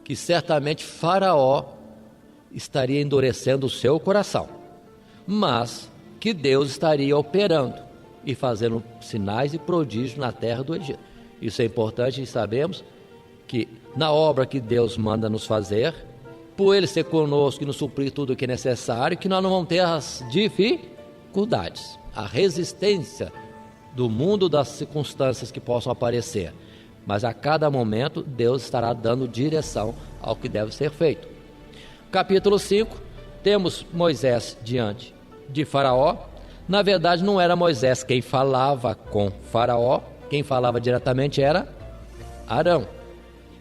S3: que certamente Faraó estaria endurecendo o seu coração, mas que Deus estaria operando e fazendo sinais e prodígios na terra do Egito. Isso é importante, e sabemos que na obra que Deus manda nos fazer, por Ele ser conosco e nos suprir tudo o que é necessário, que nós não vamos ter as dificuldades, a resistência do mundo, das circunstâncias que possam aparecer. Mas a cada momento Deus estará dando direção ao que deve ser feito. Capítulo 5, temos Moisés diante de Faraó. Na verdade não era Moisés quem falava com Faraó, quem falava diretamente era Arão.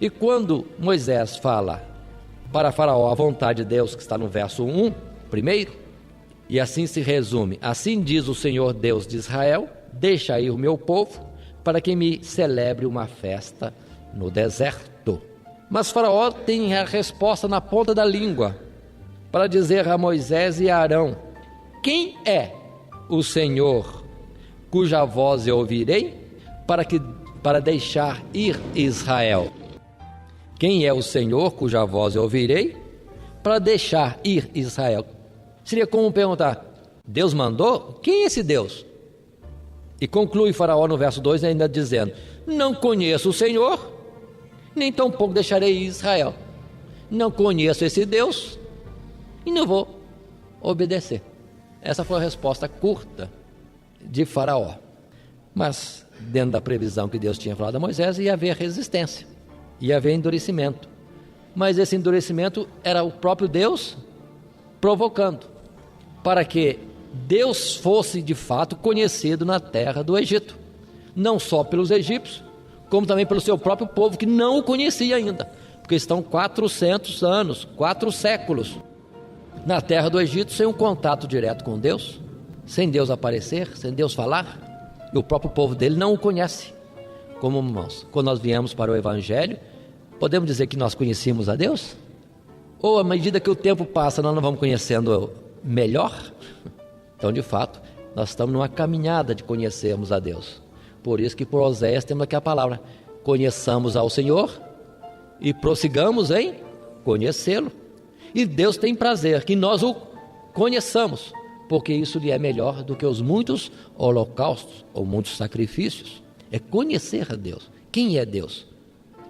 S3: E quando Moisés fala para Faraó a vontade de Deus, que está no verso 1, primeiro, e assim se resume: assim diz o Senhor Deus de Israel, deixa ir o meu povo, para que me celebre uma festa no deserto. Mas Faraó tem a resposta na ponta da língua, para dizer a Moisés e a Arão: quem é o Senhor cuja voz eu ouvirei para deixar ir Israel? Quem é o Senhor cuja voz eu ouvirei para deixar ir Israel? Seria como perguntar: Deus mandou? Quem é esse Deus? E conclui Faraó no verso 2 ainda dizendo: não conheço o Senhor, nem tampouco deixarei ir Israel. Não conheço esse Deus e não vou obedecer. Essa foi a resposta curta de Faraó. Mas dentro da previsão que Deus tinha falado a Moisés, ia haver resistência, ia haver endurecimento. Mas esse endurecimento era o próprio Deus provocando, para que Deus fosse de fato conhecido na terra do Egito, não só pelos egípcios, como também pelo seu próprio povo, que não o conhecia ainda, porque estão 400 anos, 4 séculos na terra do Egito, sem um contato direto com Deus, sem Deus aparecer, sem Deus falar, e o próprio povo dele não o conhece. Como, irmãos, quando nós viemos para o Evangelho, podemos dizer que nós conhecíamos a Deus? Ou à medida que o tempo passa, nós não vamos conhecendo melhor? Então, de fato, nós estamos numa caminhada de conhecermos a Deus. Por isso que por Oséias temos aqui a palavra: conheçamos ao Senhor e prossigamos em conhecê-lo. E Deus tem prazer que nós o conheçamos, porque isso lhe é melhor do que os muitos holocaustos ou muitos sacrifícios. É conhecer a Deus. Quem é Deus?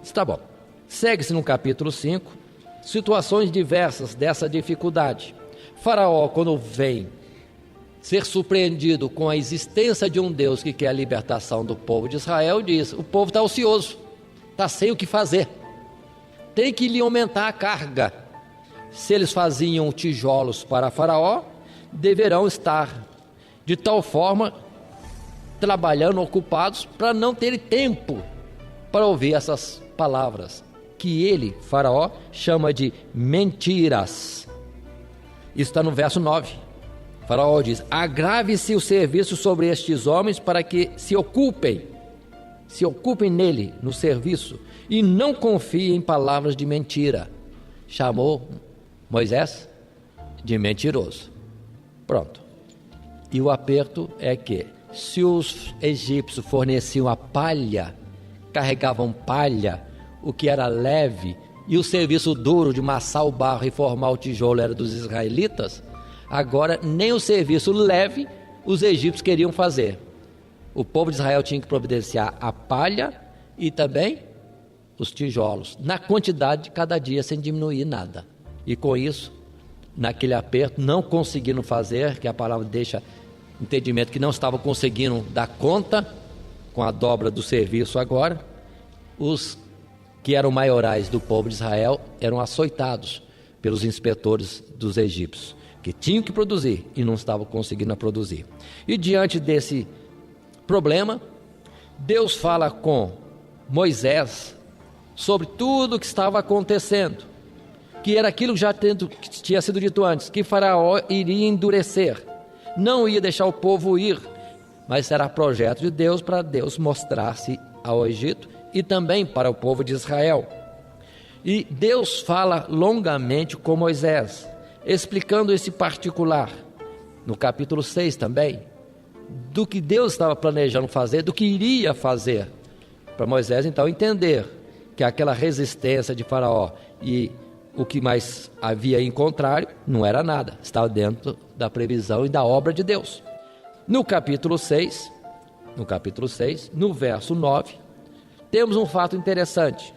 S3: Está bom. Segue-se no capítulo 5, situações diversas dessa dificuldade. Faraó, quando vem ser surpreendido com a existência de um Deus que quer a libertação do povo de Israel, diz: o povo está ocioso, está sem o que fazer, tem que lhe aumentar a carga. Se eles faziam tijolos para Faraó, deverão estar de tal forma trabalhando, ocupados, para não terem tempo para ouvir essas palavras que ele, Faraó, chama de mentiras. Isso está no verso 9. Faraó diz: agrave-se o serviço sobre estes homens para que se ocupem nele, no serviço, e não confiem em palavras de mentira. Chamou Moisés de mentiroso. Pronto. E o aperto é que, se os egípcios forneciam a palha, carregavam palha, o que era leve, e o serviço duro de amassar o barro e formar o tijolo era dos israelitas, agora nem o serviço leve os egípcios queriam fazer. O povo de Israel tinha que providenciar a palha e também os tijolos, na quantidade de cada dia, sem diminuir nada. E com isso, naquele aperto, não conseguiram fazer, que a palavra deixa entendimento que não estavam conseguindo dar conta com a dobra do serviço agora, os que eram maiorais do povo de Israel eram açoitados pelos inspetores dos egípcios, que tinham que produzir e não estavam conseguindo produzir. E diante desse problema, Deus fala com Moisés sobre tudo o que estava acontecendo, que era aquilo que tinha sido dito antes, que Faraó iria endurecer, não ia deixar o povo ir, mas será projeto de Deus para Deus mostrar-se ao Egito e também para o povo de Israel. E Deus fala longamente com Moisés, explicando esse particular, no capítulo 6 também, do que Deus estava planejando fazer, do que iria fazer, para Moisés então entender que aquela resistência de Faraó e o que mais havia em contrário não era nada, estava dentro da previsão e da obra de Deus. No capítulo 6, no verso 9, temos um fato interessante.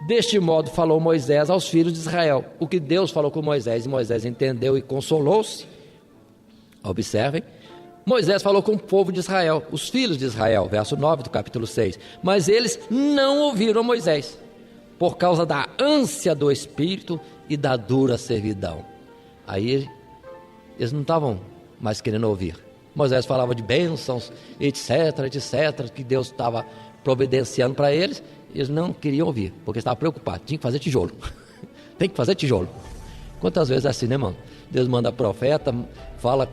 S3: Deste modo falou Moisés aos filhos de Israel. O que Deus falou com Moisés, e Moisés entendeu e consolou-se. Observem, Moisés falou com o povo de Israel, os filhos de Israel, verso 9 do capítulo 6. Mas eles não ouviram Moisés, por causa da ânsia do espírito e da dura servidão. Aí eles não estavam mais querendo ouvir. Moisés falava de bênçãos, etc, que Deus estava providenciando para eles. Eles não queriam ouvir, porque estavam preocupados. Tinha que fazer tijolo. Tem que fazer tijolo. Quantas vezes é assim, né, mano? Deus manda profeta, fala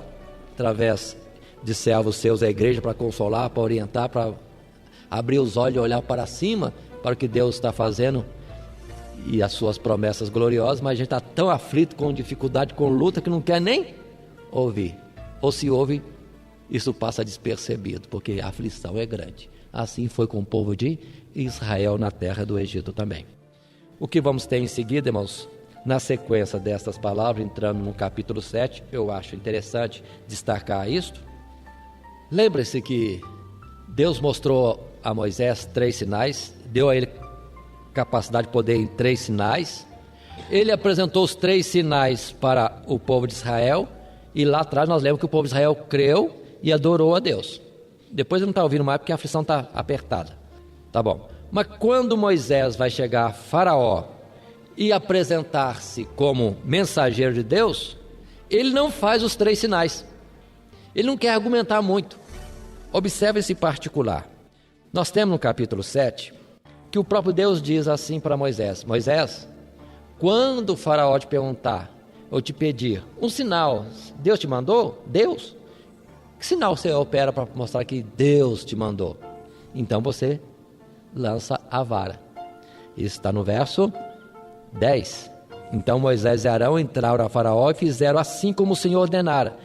S3: através de servos seus à igreja para consolar, para orientar, para abrir os olhos e olhar para cima, para o que Deus está fazendo e as suas promessas gloriosas, mas a gente está tão aflito, com dificuldade, com luta, que não quer nem ouvir. Ou se ouve, isso passa despercebido, porque a aflição é grande. Assim foi com o povo de Israel na terra do Egito também. O que vamos ter em seguida, irmãos, na sequência destas palavras, entrando no capítulo 7, eu acho interessante destacar isto. Lembre-se que Deus mostrou a Moisés 3 sinais, deu a ele capacidade de poder em 3 sinais. Ele apresentou os 3 sinais para o povo de Israel, e lá atrás nós lemos que o povo de Israel creu e adorou a Deus. Depois ele não está ouvindo mais porque a aflição está apertada. Tá bom. Mas quando Moisés vai chegar a Faraó e apresentar-se como mensageiro de Deus, ele não faz os 3 sinais. Ele não quer argumentar muito. Observe esse particular. Nós temos no capítulo 7 que o próprio Deus diz assim para Moisés: Moisés, quando o Faraó te perguntar ou te pedir um sinal, Deus te mandou? Deus? Que sinal você opera para mostrar que Deus te mandou? Então você lança a vara. Isso está no verso 10. Então Moisés e Arão entraram a Faraó e fizeram assim como o Senhor ordenara.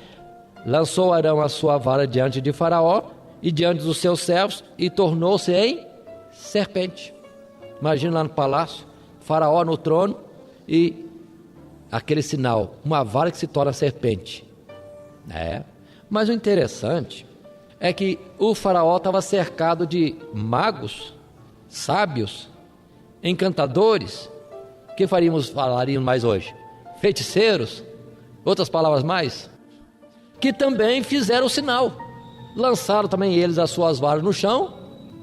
S3: Lançou Arão a sua vara diante de Faraó e diante dos seus servos, e tornou-se em serpente. Imagina lá no palácio, Faraó no trono e aquele sinal, uma vara que se torna serpente. Mas o interessante é que o faraó estava cercado de magos, sábios, encantadores, que falaríamos mais hoje? Feiticeiros, outras palavras mais, que também fizeram o sinal, lançaram também eles as suas varas no chão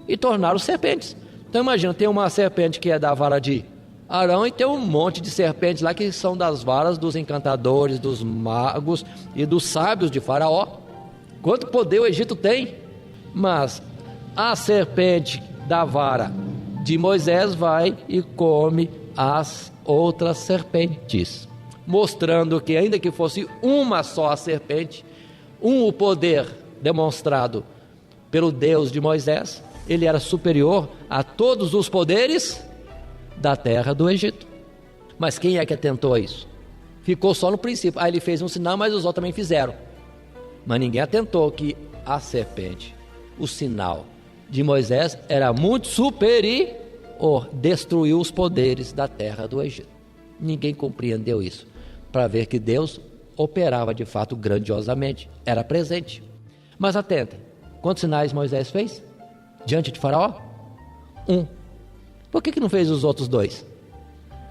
S3: e tornaram serpentes. Então imagina, tem uma serpente que é da vara de Arão e tem um monte de serpentes lá que são das varas dos encantadores, dos magos e dos sábios de Faraó. Quanto poder o Egito tem? Mas a serpente da vara de Moisés vai e come as outras serpentes, mostrando que ainda que fosse uma só a serpente, o poder demonstrado pelo Deus de Moisés, ele era superior a todos os poderes da terra do Egito. Mas quem é que atentou a isso? Ficou só no princípio. Ele fez um sinal, mas os outros também fizeram. Mas ninguém atentou que a serpente, o sinal de Moisés, era muito superior, destruiu os poderes da terra do Egito. Ninguém compreendeu isso, para ver que Deus operava de fato grandiosamente, era presente. Mas atentem, quantos sinais Moisés fez diante de Faraó? 1. Por que não fez os outros 2?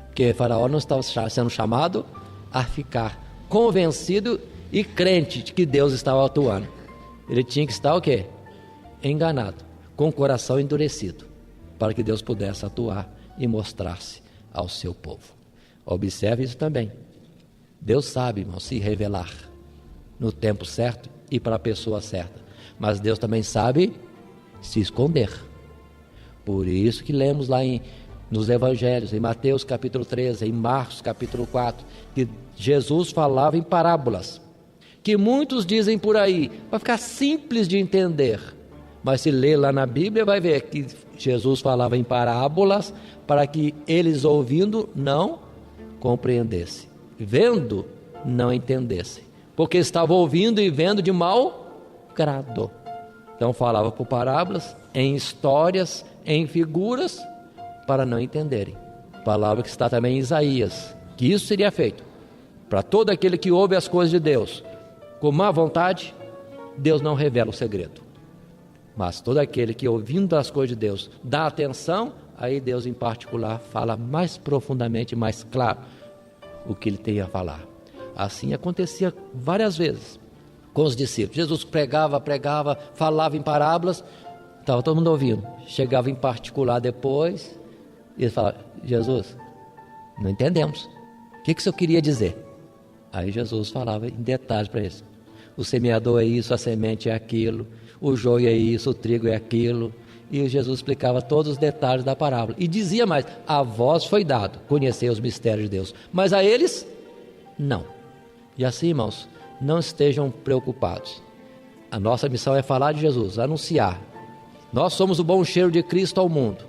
S3: Porque Faraó não estava sendo chamado a ficar convencido e crente de que Deus estava atuando. Ele tinha que estar o quê? Enganado, com o coração endurecido, para que Deus pudesse atuar e mostrar-se ao seu povo. Observe isso também. Deus sabe, irmão, se revelar no tempo certo e para a pessoa certa. Mas Deus também sabe se esconder. Por isso que lemos lá nos Evangelhos, em Mateus capítulo 13, em Marcos capítulo 4, que Jesus falava em parábolas, que muitos dizem por aí, vai ficar simples de entender. Mas se ler lá na Bíblia, vai ver que Jesus falava em parábolas para que eles ouvindo não compreendessem, vendo não entendessem, porque estavam ouvindo e vendo de mau grado. Então falava por parábolas, em histórias, em figuras, para não entenderem. Palavra que está também em Isaías, que isso seria feito para todo aquele que ouve as coisas de Deus com má vontade. Deus não revela o segredo, mas todo aquele que ouvindo as coisas de Deus dá atenção, aí Deus em particular fala mais profundamente, mais claro o que ele tem a falar. Assim acontecia várias vezes com os discípulos. Jesus pregava, falava em parábolas, estava todo mundo ouvindo. Chegava em particular depois e ele falava: Jesus, não entendemos, o que o senhor queria dizer? Aí Jesus falava em detalhes para eles: o semeador é isso, a semente é aquilo, o joio é isso, o trigo é aquilo. E Jesus explicava todos os detalhes da parábola e dizia mais: a vós foi dado conhecer os mistérios de Deus, mas a eles não. E assim, irmãos, não estejam preocupados. A nossa missão é falar de Jesus, anunciar. Nós somos o bom cheiro de Cristo ao mundo.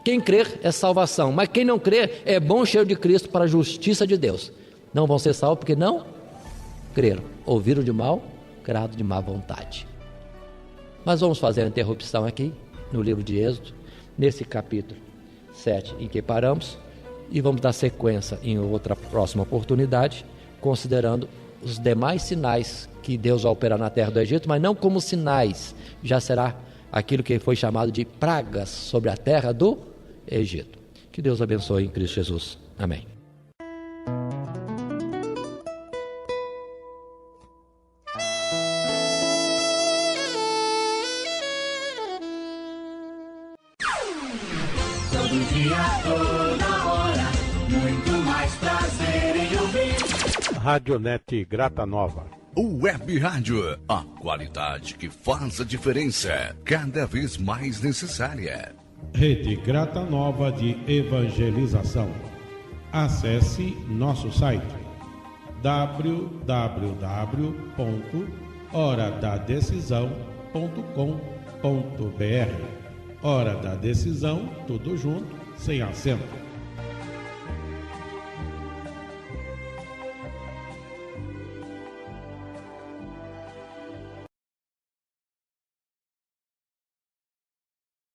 S3: Quem crer é salvação, mas quem não crer é bom cheiro de Cristo para a justiça de Deus. Não vão ser salvos porque não creram, ouviram de mau grado, de má vontade. Mas vamos fazer a interrupção aqui no livro de Êxodo, nesse capítulo 7 em que paramos, e vamos dar sequência em outra próxima oportunidade, considerando os demais sinais que Deus vai operar na terra do Egito, mas não como sinais, já será aquilo que foi chamado de pragas sobre a terra do Egito. Que Deus abençoe em Cristo Jesus. Amém.
S4: Todo dia, toda hora, muito mais prazer em ouvir.
S2: Radionete Grata Nova.
S5: Web Rádio, a qualidade que faz a diferença, cada vez mais necessária.
S6: Rede Grata Nova de Evangelização. Acesse nosso site www.horadadecisão.com.br. Hora da Decisão, tudo junto, sem acento.